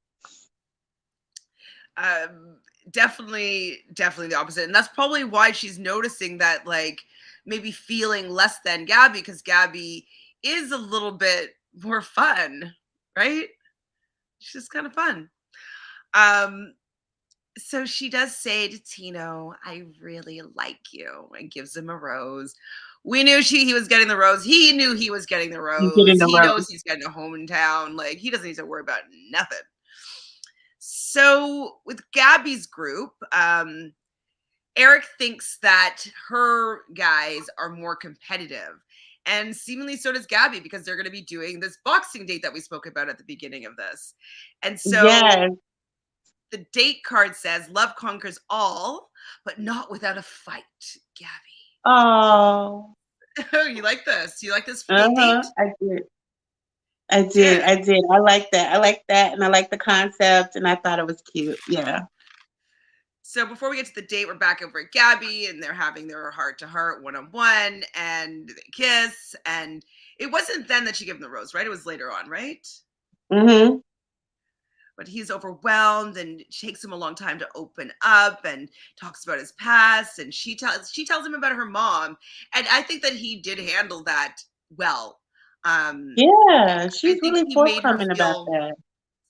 Um, definitely the opposite, and that's probably why she's noticing that, like maybe feeling less than Gabby, because Gabby is a little bit more fun, right? She's kind of fun. Um, so she does say to Tino, "I really like you," and gives him a rose. We knew he was getting the rose. He knew he was getting the you get in rose. the He road. knows he's getting a hometown. Like he doesn't need to worry about nothing. So with Gabby's group, Eric thinks that her guys are more competitive. And seemingly so does Gabby, because they're going to be doing this boxing date that we spoke about at the beginning of this. And so Yes. the date card says, "Love conquers all, but not without a fight, Gabby." Oh. Oh, you like this? You like this Uh-huh. date? I did. I did. Good. I did. I like that. I like that. And I like the concept. And I thought it was cute. Yeah. So before we get to the date, we're back over at Gabby, and they're having their heart to heart, one on one, and they kiss. And it wasn't then that she gave him the rose, right? It was later on, right? Mm-hmm. But he's overwhelmed, and it takes him a long time to open up and talks about his past. And she tells him about her mom, and I think that he did handle that well. Yeah. I She's think really he made her forthcoming about feel that.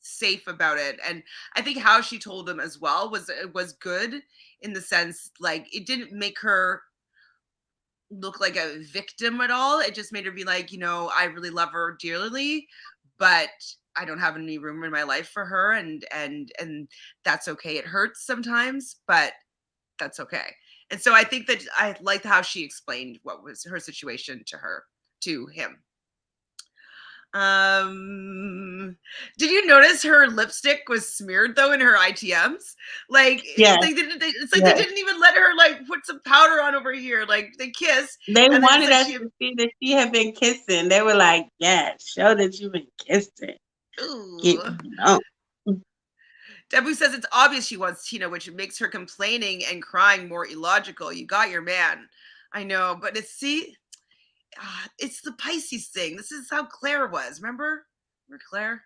safe about it, and I think how she told him as well was good, in the sense like it didn't make her look like a victim at all. It just made her be like, I really love her dearly, but I don't have any room in my life for her, and that's okay. It hurts sometimes, but that's okay. And so I think that I liked how she explained what was her situation to him. Did you notice her lipstick was smeared though in her ITMs? Like Yes. it's like they Yes. didn't even let her like put some powder on over here. Like they kiss, They and then it's wanted like us she, to see that she had been kissing. They were like, yeah, show that you've been kissing. Get ooh. on. Debu says it's obvious she wants Tina, which makes her complaining and crying more illogical. You got your man. I know, but it's the Pisces thing. This is how Claire was. Remember Claire?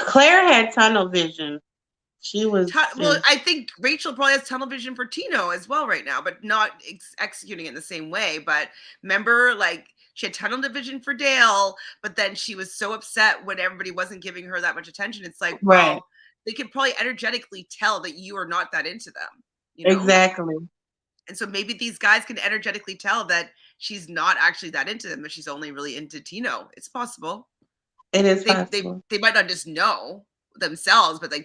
Claire had tunnel vision. She was Well, I think Rachel probably has tunnel vision for Tino as well right now, but not executing it in the same way. But remember, like she had tunnel vision for Dale, but then she was so upset when everybody wasn't giving her that much attention. It's like, right. well, they could probably energetically tell that you are not that into them. Exactly. And so maybe these guys can energetically tell that she's not actually that into them, but she's only really into Tino. It's possible. It is They they possible. they might not just know themselves, but they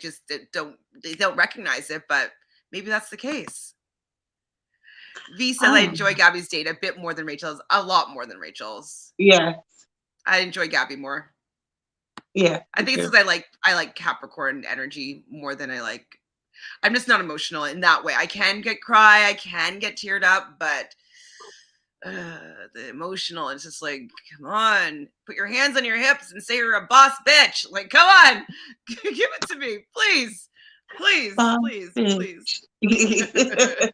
don't recognize it. But maybe that's the case. V says I Oh, enjoy Gabby's date a bit more than Rachel's, a lot more than Rachel's. yeah. I enjoy Gabby more. Yeah. I Me think it's too. because I like Capricorn energy more than I like. I'm just not emotional in that way. I can cry, I can get teared up, but the emotional is just like, come on, put your hands on your hips and say you're a boss bitch. Like, come on, give it to me, please, please, Boss please, please. bitch.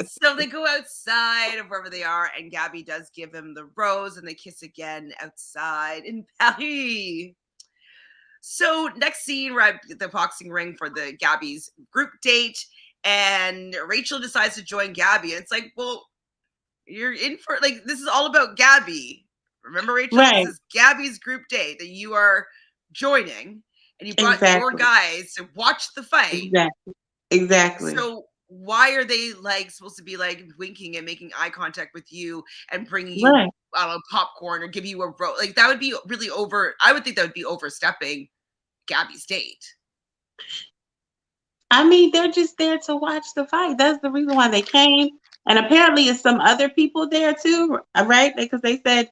So they go outside of wherever they are, and Gabby does give him the rose, and they kiss again outside in Paris. So next scene, we're at the boxing ring for the Gabby's group date, and Rachel decides to join Gabby, and it's like, well, you're in for like this is all about Gabby. Remember, Rachel, this Right. is Gabby's group date that you are joining, and you brought your Exactly. guys to watch the fight. Exactly. Exactly. So why are they like supposed to be like winking and making eye contact with you and bringing you, Right. I don't know, popcorn or give you a rope? Like that would be really over. I would think that would be overstepping Gabby's date. I mean, they're just there to watch the fight. That's the reason why they came. And apparently, it's some other people there too, right? Because they said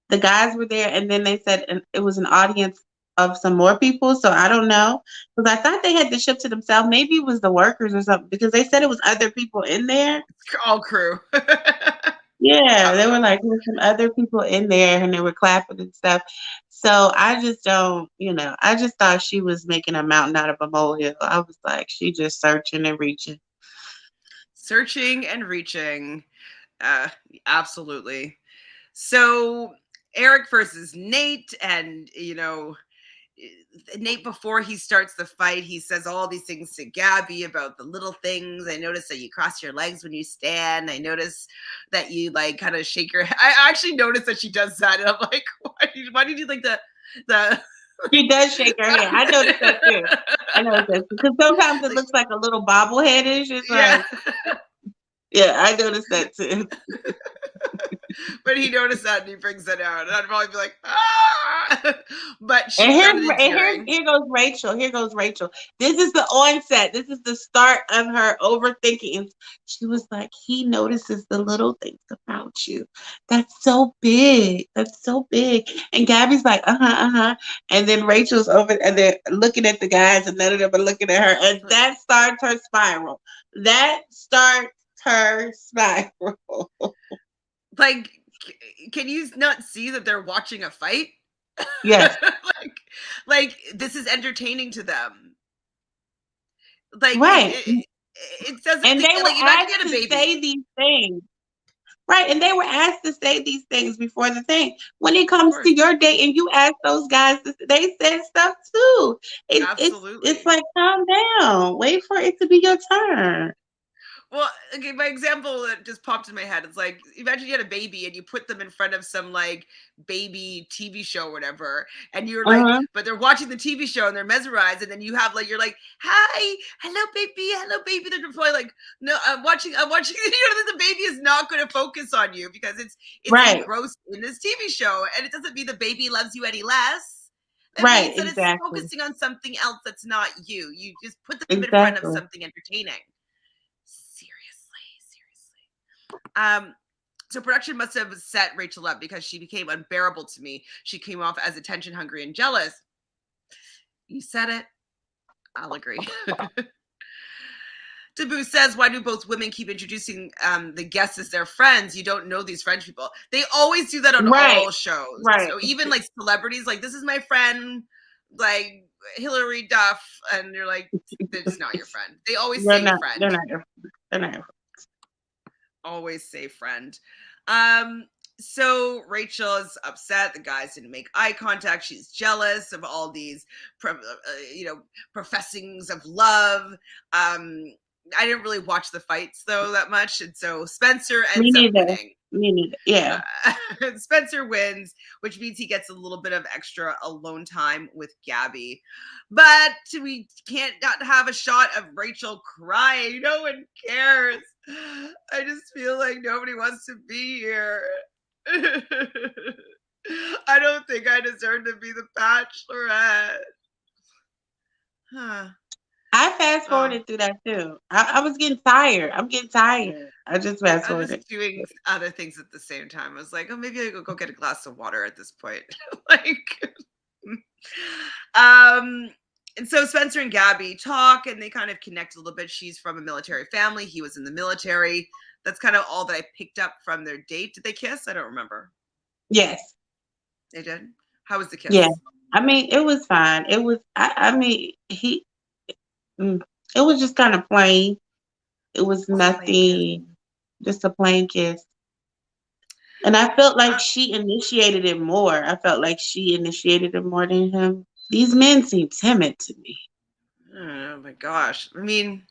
the guys were there, and then they said it was an audience of some more people. So I don't know, because I thought they had the ship to themselves. Maybe it was the workers or something, because they said it was other people in there. All crew. Yeah, they were like, there's some other people in there, and they were clapping and stuff. So I just don't, I just thought she was making a mountain out of a molehill. I was like, she just searching and reaching. Searching and reaching. Absolutely. So Eric versus Nate, and Nate, before he starts the fight, he says all these things to Gabby about the little things. I notice that you cross your legs when you stand. I notice that you like kind of shake your head. I actually noticed that she does that, and I'm like, why did you like the She does shake her head. I noticed that too. I noticed that because sometimes it looks like a little bobbleheadish. It's yeah. Yeah, I noticed that too. But he noticed that and he brings it out, and I'd probably be like, ah! But she And started adhering. here goes Rachel. Here goes Rachel. This is the onset. This is the start of her overthinking. She was like, he notices the little things about you. That's so big. That's so big. And Gabby's like, uh-huh. And then Rachel's over and they're looking at the guys and none of them are looking at her. And that starts her spiral. Like, can you not see that they're watching a fight? Yes. like this is entertaining to them. Like, right. It doesn't. And they were like, asked to say these things. Right. And they were asked to say these things before the thing. When it comes to your date and you ask those guys, they said stuff too. Absolutely. It's like, calm down. Wait for it to be your turn. Well, okay, my example that just popped in my head. It's like, imagine you had a baby and you put them in front of some like baby TV show or whatever, and you're like, but they're watching the TV show and they're mesmerized, and then you're like, hi, hello baby. They're probably like, no, I'm watching. The baby is not going to focus on you because it's engrossed in this TV show, and it doesn't mean the baby loves you any less. It means that it's focusing on something else that's not you. You just put them in front of something entertaining. So production must have set Rachel up because she became unbearable to me. She came off as attention hungry and jealous. You said it. I'll agree. Taboo says, why do both women keep introducing the guests as their friends? You don't know these French people. They always do that on all shows. Right. So even like celebrities, like, this is my friend, like Hillary Duff, and you're like, it's not your friend. They always say friend. They're not your friend. Always say friend. So Rachel is upset. The guys didn't make eye contact. She's jealous of all these, professings of love. I didn't really watch the fights though that much, and so Spencer ends up winning. Me neither. Yeah. Spencer wins, which means he gets a little bit of extra alone time with Gabby. But we can't not have a shot of Rachel crying. No one cares. I just feel like nobody wants to be here. I don't think I deserve to be the Bachelorette. Huh. I fast forwarded through that too. I was getting tired. I'm getting tired. I just fast forwarded. I was doing other things at the same time. I was like, oh, maybe I could go get a glass of water at this point. And so Spencer and Gabby talk and they kind of connect a little bit. She's from a military family. He was in the military. That's kind of all that I picked up from their date. Did they kiss? I don't remember. Yes. They did? How was the kiss? Yeah. I mean, it was fine. It was, it was just kind of plain. It was nothing, just a plain kiss. And I felt like she initiated it more. I felt like she initiated it more than him. These men seem timid to me. Oh my gosh. I mean,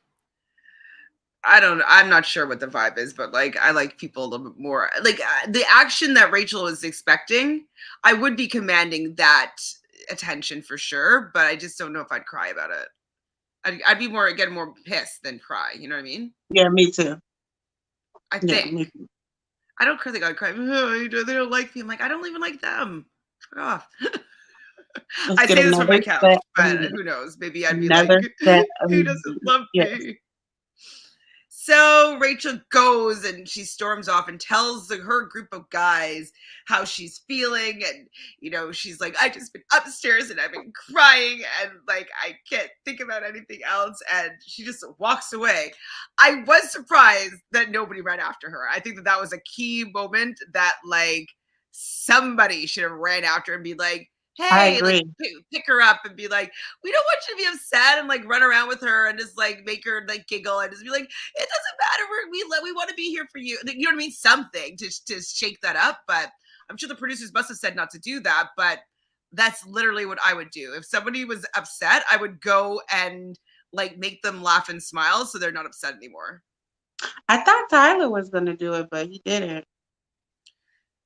I'm not sure what the vibe is, but like, I like people a little bit more. Like, the action that Rachel is expecting, I would be commanding that attention for sure, but I just don't know if I'd cry about it. I'd be getting more pissed than cry. You know what I mean? Yeah, me too. I think. Me too. I don't think I'd cry. Oh, they don't like me. I'm like, I don't even like them. Fuck off. I say this from my couch, but who knows? Maybe I'd be like, who doesn't love me? So Rachel goes and she storms off and tells her group of guys how she's feeling. And, she's like, I just been upstairs and I've been crying and like, I can't think about anything else. And she just walks away. I was surprised that nobody ran after her. I think that was a key moment that like somebody should have ran after and be like, I hey, like agree. pick her up and be like, we don't want you to be upset and like run around with her and just like make her like giggle and just be like, it doesn't matter. We want to be here for you. You know what I mean? Something to shake that up. But I'm sure the producers must have said not to do that. But that's literally what I would do. If somebody was upset, I would go and like make them laugh and smile so they're not upset anymore. I thought Tyler was gonna do it, but he didn't.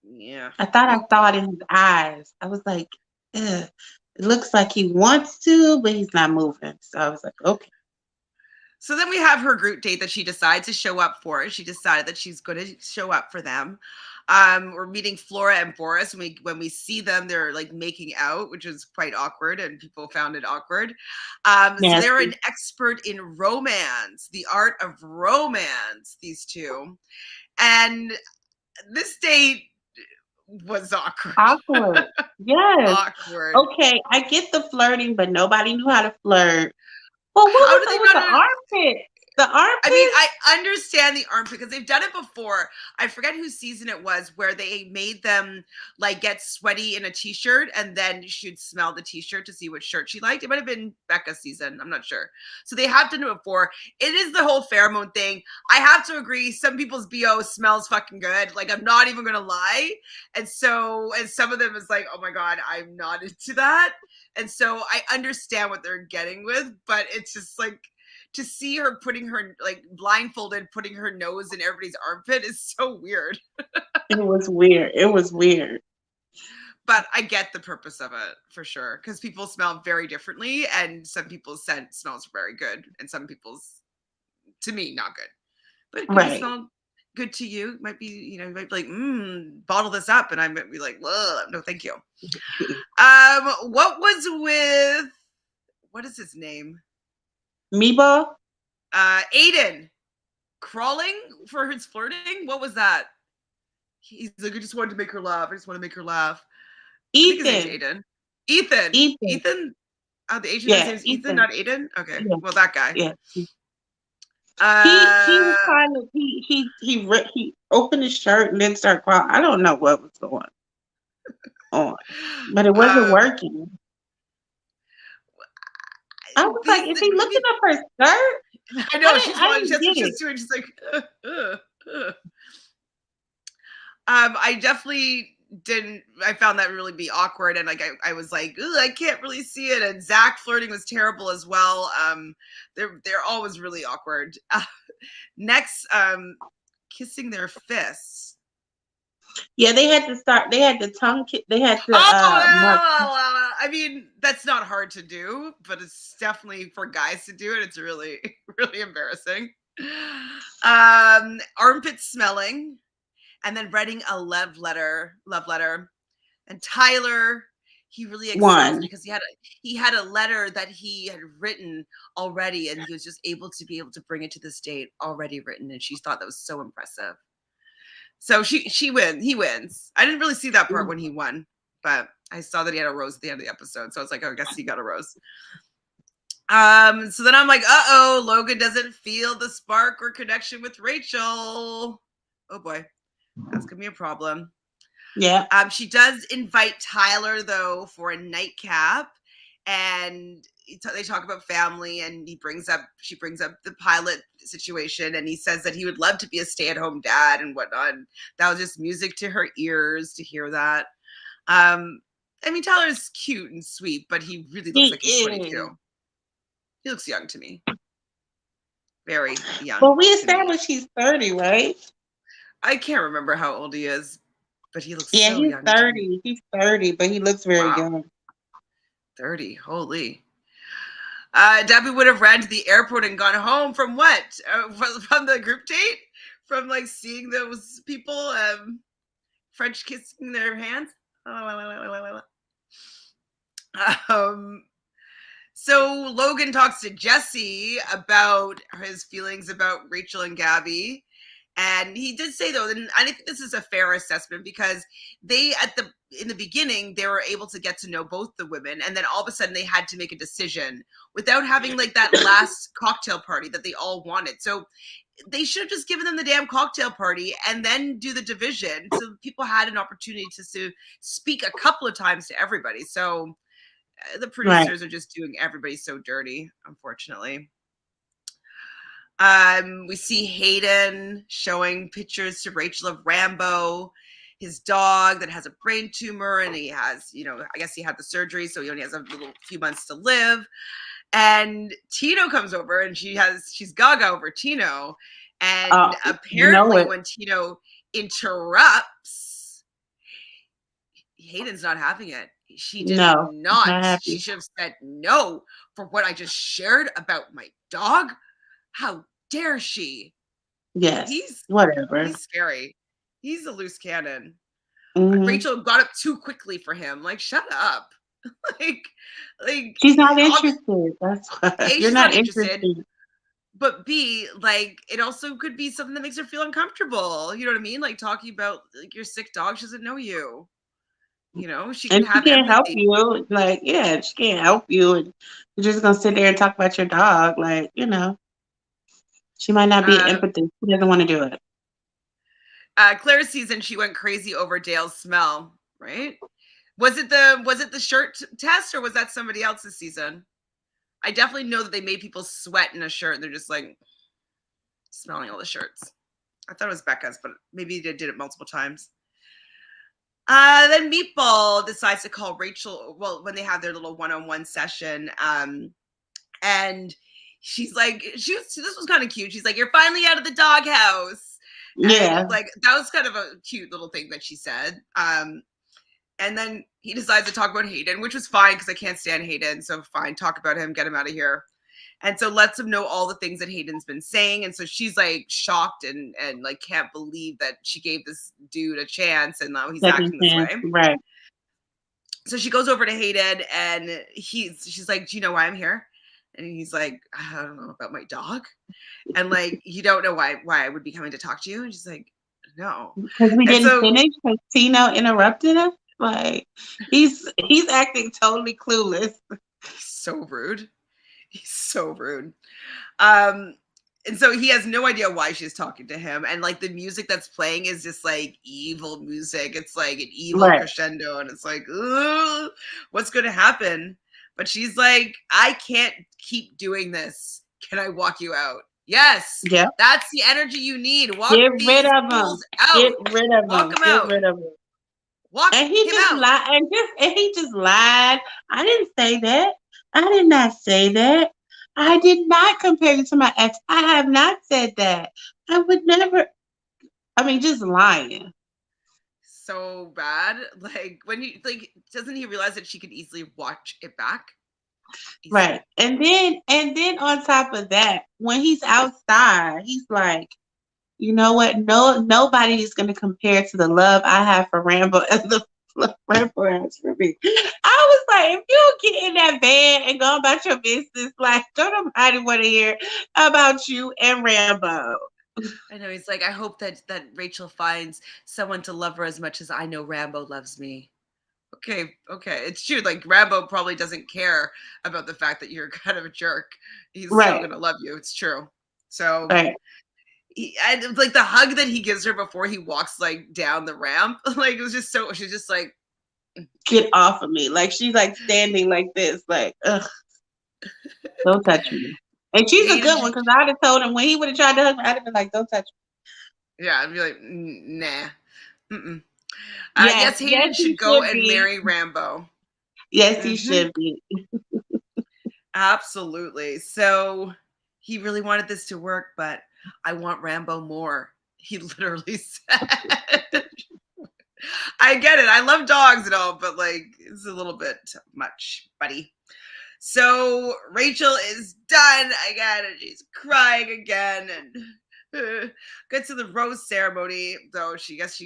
Yeah. I thought I Nope. saw it in his eyes. I was like, ugh. It looks like he wants to, but he's not moving. So I was like, okay. So then we have her group date that she decides to show up for. She decided that she's going to show up for them. We're meeting Flora and Boris. When we see them, they're like making out, which is quite awkward, and people found it awkward. So they're an expert in romance, the art of romance, these two. And this date was awkward. Awkward. Yes. Awkward. Okay, I get the flirting, but nobody knew how to flirt. Well, what How was do they it with the not? armpit? The I mean, armpit? I understand the armpit because they've done it before. I forget whose season it was where they made them like get sweaty in a t-shirt and then she'd smell the t-shirt to see what shirt she liked. It might have been Becca's season. I'm not sure. So they have done it before. It is the whole pheromone thing. I have to agree. Some people's BO smells fucking good. Like, I'm not even going to lie. And some of them is like, oh my God, I'm not into that. And so I understand what they're getting with, but it's just like, to see her putting her like blindfolded, putting her nose in everybody's armpit is so weird. It was weird. It was weird. But I get the purpose of it for sure. Because people smell very differently and some people's scent smells very good. And some people's, to me, not good. But it could smell good to you. It might be, you might be like, bottle this up. And I might be like, no, thank you. What is his name? Meebo? Aiden crawling for his flirting. What was that? He's like, I just wanted to make her laugh. I just want to make her laugh. Ethan. I think his name's Aiden. Ethan. Oh, the Asian name is Ethan, not Aiden. Okay, yeah. Well, that guy. Yeah. He was kind of he opened his shirt and then started crying. I don't know what was going on, but it wasn't working. I was like, is he looking up her skirt? I know she's what she's doing. She's like, I definitely didn't. I found that really be awkward, and like I was like, I can't really see it. And Zach flirting was terrible as well. They're always really awkward. Next, kissing their fists. Yeah, they had to start. They had the tongue. They had to. I mean, that's not hard to do, but it's definitely for guys to do it. It's really, really embarrassing. Armpit smelling, and then writing a love letter. And Tyler, he really excels because he had a letter that he had written already, and he was just able to bring it to this date already written, and she thought that was so impressive. So he wins. I didn't really see that part when he won, but I saw that he had a rose at the end of the episode. So I was like, oh, I guess he got a rose. So then I'm like, Logan doesn't feel the spark or connection with Rachel. Oh boy, that's gonna be a problem. Yeah. She does invite Tyler though for a nightcap, and they talk about family, and she brings up the pilot situation, and he says that he would love to be a stay-at-home dad and whatnot. And that was just music to her ears to hear that. I mean, Tyler's cute and sweet, but he really looks like he's 22. He looks young to me. Very young. Well, we established he's 30, right? I can't remember how old he is, but he looks so he's young. 30. He's 30, but he looks very young. 30, holy. Gabby would have ran to the airport and gone home from what? From the group date? From like seeing those people French kissing their hands? So Logan talks to Jesse about his feelings about Rachel and Gabby. And he did say, though, and I think this is a fair assessment, because in the beginning, they were able to get to know both the women. And then all of a sudden they had to make a decision without having like that last cocktail party that they all wanted. So they should have just given them the damn cocktail party and then do the division, so people had an opportunity to speak a couple of times to everybody. So the Right. producers are just doing everybody so dirty, unfortunately. We see Hayden showing pictures to Rachel of Rambo, his dog that has a brain tumor, and he has, I guess he had the surgery, so he only has a little few months to live. And Tino comes over, and she's gaga over Tino. And You know apparently it. when Tino interrupts, Hayden's not having it. She did No, not. not She happy. should have said no for what I just shared about my dog. How dare she? Yes, He's whatever. he's scary. He's a loose cannon. Hmm. Rachel got up too quickly for him. Like, shut up. like, like, She's not interested. That's why A, you're she's not not interested. interested. But B, like, it also could be something that makes her feel uncomfortable. You know what I mean? Like talking about like your sick dog. She doesn't know you. She can And she have can't help empathy. you. Like, yeah, she can't help you. And you're just gonna sit there and talk about your dog. Like, she might not be Uh, empathic. She doesn't want to do it. Claire's season, she went crazy over Dale's smell. Right? Was it the shirt test, or was that somebody else's season? I definitely know that they made people sweat in a shirt. They're just like smelling all the shirts. I thought it was Becca's, but maybe they did it multiple times. Then Meatball decides to call Rachel. Well, when they have their little one-on-one session, and she's like, this was kind of cute. She's like, "You're finally out of the doghouse," and Yeah, like that was kind of a cute little thing that she said. And then he decides to talk about Hayden, which was fine because I can't stand Hayden. So fine, talk about him, get him out of here. And so lets him know all the things that Hayden's been saying. And so she's like shocked and like can't believe that she gave this dude a chance and now he's second acting this chance. way. Right. So she goes over to Hayden and she's like, "Do you know why I'm here?" And he's like, "I don't know, about my dog." And like, "You don't know why I would be coming to talk to you?" And she's like, "No." Because we And didn't so finish because Tino interrupted us. Like, he's acting totally clueless. he's so rude. He's so rude. Um, and so he has no idea why she's talking to him. And like the music that's playing is just like evil music. It's like an evil Right. crescendo. And it's like, ugh, what's going to happen? But she's like, "I can't keep doing this. Can I walk you out?" Yes, Yeah. that's the energy you need. Walk Get rid these of him. fools out. Get rid of Walk him. them Get out. rid of him. Walk And he him just out. lied. And he just lied. I didn't say that. I did not say that. I did not compare you to my ex. I have not said that. I would never. I mean, just lying. So bad. Like when you like, doesn't he realize that she could easily watch it back? Right. Easily. And then on top of that, when he's outside, he's like, you know what? No, nobody is going to compare to the love I have for Rambo and the love Rambo has for me. I was like, if you get in that van and go about your business, like, don't nobody want to hear about you and Rambo. I know, he's like, "I hope that Rachel finds someone to love her as much as I know Rambo loves me." Okay, okay. It's true. Like Rambo probably doesn't care about the fact that you're kind of a jerk. He's still Right, gonna love you. It's true. So right. and like the hug that he gives her before he walks like down the ramp, like it was just so she's just like, Get off of me. Like, she's like standing like this, like, ugh, don't touch me. And she's a Hayden good one should, because I'd have told him when he would have tried to hug me, I'd have been like, don't touch yeah, I'd be like, Nah. Mm-mm. me. Yes, Yes, yes, Hayden he should go should and be. marry Rambo. Yes, he Hmm. should be. Absolutely. So he really wanted this to work, but I want Rambo more. He literally said, "I get it. I love dogs and all, but like it's a little bit much, buddy." So Rachel is done again and she's crying again and gets to the rose ceremony, though she gets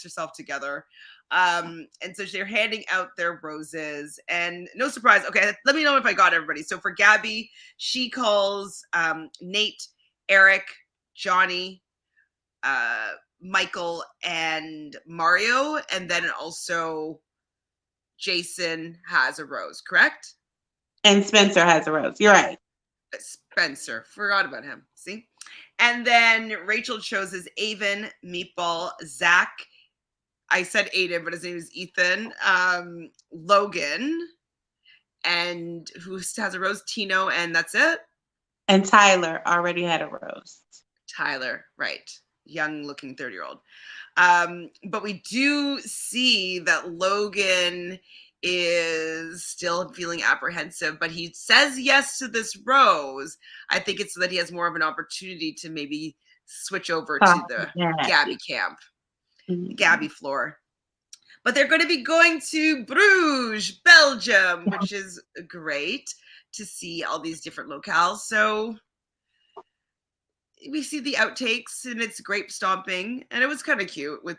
herself together. And so they're handing out their roses, and no surprise. Okay, let me know if I got everybody. So for Gabby, she calls Nate, Eric, Johnny, uh, Michael, and Mario, and then also Jason has a rose, correct? And Spencer has a rose. You're right. Spencer. Forgot about him. See? And then Rachel chooses Avon, Meatball, Zach. I said Aiden, but his name is Ethan. Logan. And who has a rose? Tino, and that's it? And Tyler already had a rose. Tyler, right. Young looking 30-year-old. But we do see that Logan is still feeling apprehensive, but he says yes to this rose. I think it's so that he has more of an opportunity to maybe switch over to the Gabby camp, Gabby floor. But they're going to be going to Bruges, Belgium, which is great to see all these different locales. So we see the outtakes, and it's grape stomping, and it was kind of cute with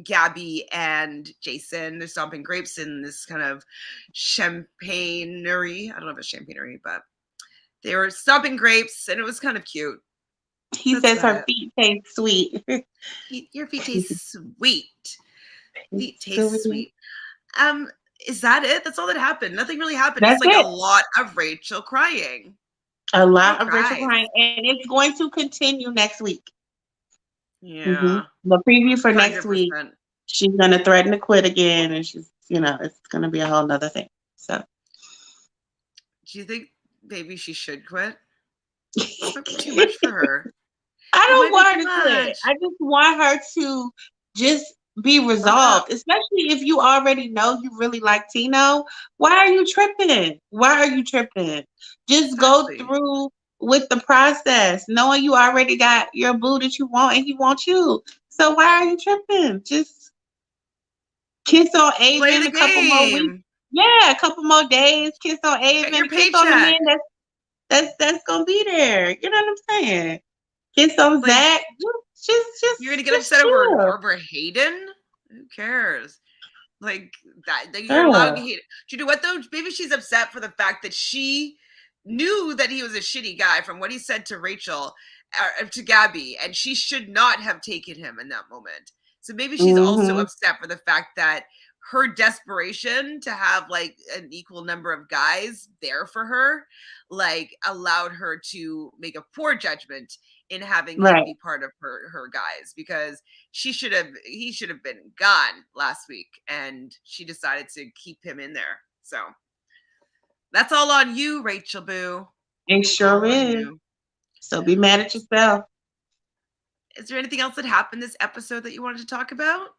Gabby and Jason. They're stomping grapes in this kind of champagnery. I don't know if it's champagnery, but they were stomping grapes, and it was kind of cute. He says her feet taste sweet. Your feet taste sweet. Feet taste sweet. Is that it? That's all that happened. Nothing really happened. It's like a lot of Rachel crying. A lot of Rachel crying, and it's going to continue next week. Yeah. The preview for 100%. Next week, she's going to threaten to quit again, and she's, it's going to be a whole nother thing. So, do you think maybe she should quit? That might be too much for her. I don't want her to quit. I just want her to just be resolved, especially if you already know you really like Tino. Why are you tripping? Just go through with the process, knowing you already got your boo that you want and he wants you. So why are you tripping? Just kiss on Avon a couple more weeks. Yeah, a couple more days. Kiss on Avon. Kiss on the man that's gonna be there. You know what I'm saying? Kiss on Zach. Just you're gonna get upset over Hayden? Who cares? Like that you're allowed to hate it. Do you know what though? Maybe she's upset for the fact that she knew that he was a shitty guy from what he said to Rachel, to Gabby, and she should not have taken him in that moment. So maybe she's also upset for the fact that her desperation to have like an equal number of guys there for her, like allowed her to make a poor judgment in having him be part of her guys, because he should have been gone last week, and she decided to keep him in there. So that's all on you, Rachel Boo. It sure is. So be mad at yourself. Is there anything else that happened this episode that you wanted to talk about?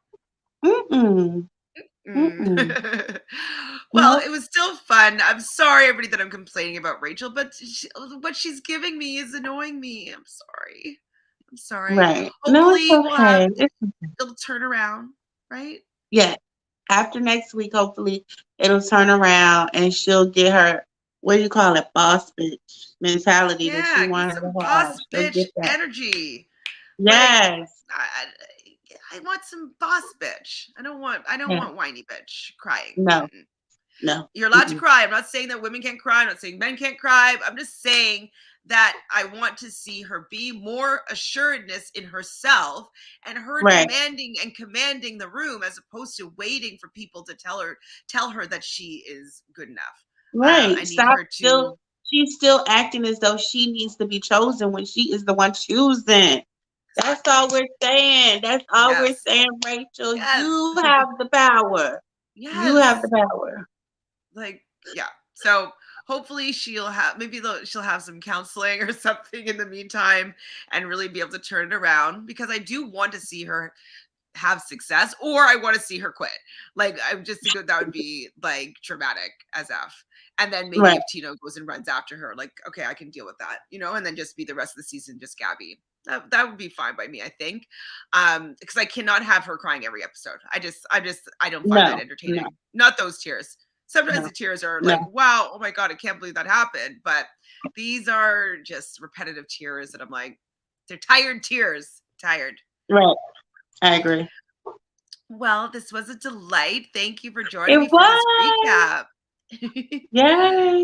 Well, it was still fun. I'm sorry, everybody, that I'm complaining about Rachel, but what she's giving me is annoying me. I'm sorry. Right. Hopefully, it'll turn around, right? Yeah. After next week, hopefully, it'll turn around and she'll get her, what do you call it, boss bitch mentality that she wants to have. Boss bitch energy. Yes. Like, I want some boss bitch. I don't want whiny bitch crying. No. You're allowed to cry. I'm not saying that women can't cry. I'm not saying men can't cry. I'm just saying that I want to see her be more assuredness in herself and her demanding and commanding the room, as opposed to waiting for people to tell her that she is good enough. Right. She's still acting as though she needs to be chosen when she is the one choosing. That's all we're saying. We're saying, Rachel. Yes. You have the power. Yes. You have the power. Like, yeah. So hopefully she'll have some counseling or something in the meantime and really be able to turn it around, because I do want to see her have success, or I want to see her quit. Like, I just think that would be like dramatic as F. And then maybe if Tino goes and runs after her, like, okay, I can deal with that, and then just be the rest of the season just Gabby. That would be fine by me, I think. Because I cannot have her crying every episode. I don't find that entertaining. No. Not those tears. Sometimes the tears are like, wow, oh my God, I can't believe that happened. But these are just repetitive tears that I'm like, they're tired tears. Tired. Right. I agree. Well, this was a delight. Thank you for joining me for this recap. Yay.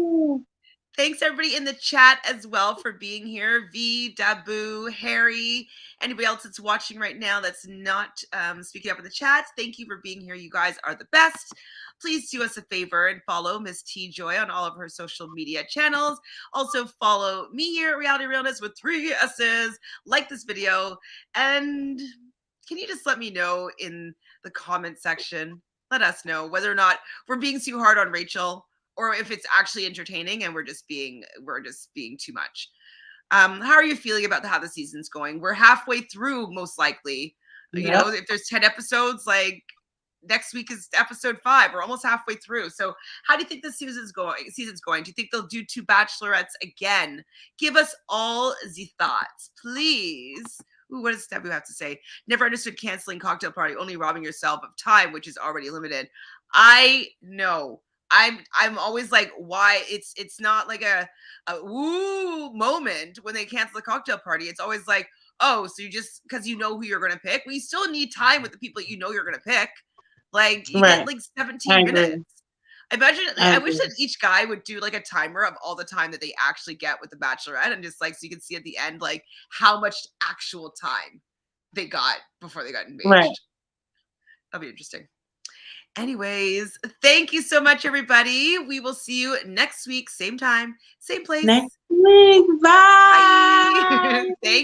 Thanks everybody in the chat as well for being here. V, Dabu, Harry, anybody else that's watching right now that's not speaking up in the chat, thank you for being here. You guys are the best. Please do us a favor and follow Miss TJoy on all of her social media channels. Also follow me here at Reality Realness with 3 S's. Like this video, and can you just let me know in the comment section, let us know whether or not we're being too hard on Rachel, or if it's actually entertaining and we're just being too much. How are you feeling about how the season's going? We're halfway through, most likely. You know, if there's 10 episodes, like next week is episode 5. We're almost halfway through. So how do you think the season's going? Do you think they'll do 2 bachelorettes again? Give us all the thoughts, please. Ooh, what does Debbie have to say? Never understood canceling cocktail party, only robbing yourself of time, which is already limited. I know. I'm always like, why? It's not like a woo moment when they cancel the cocktail party. It's always like, oh, so you just because you know who you're gonna pick. Well, you still need time with the people you know you're gonna pick. Like you get like 17 minutes. Imagine, I wish that each guy would do like a timer of all the time that they actually get with the Bachelorette, and just like so you can see at the end like how much actual time they got before they got engaged. Right. That'll be interesting. Anyways, thank you so much, everybody. We will see you next week, same time, same place. Next week. Bye. Bye. Thank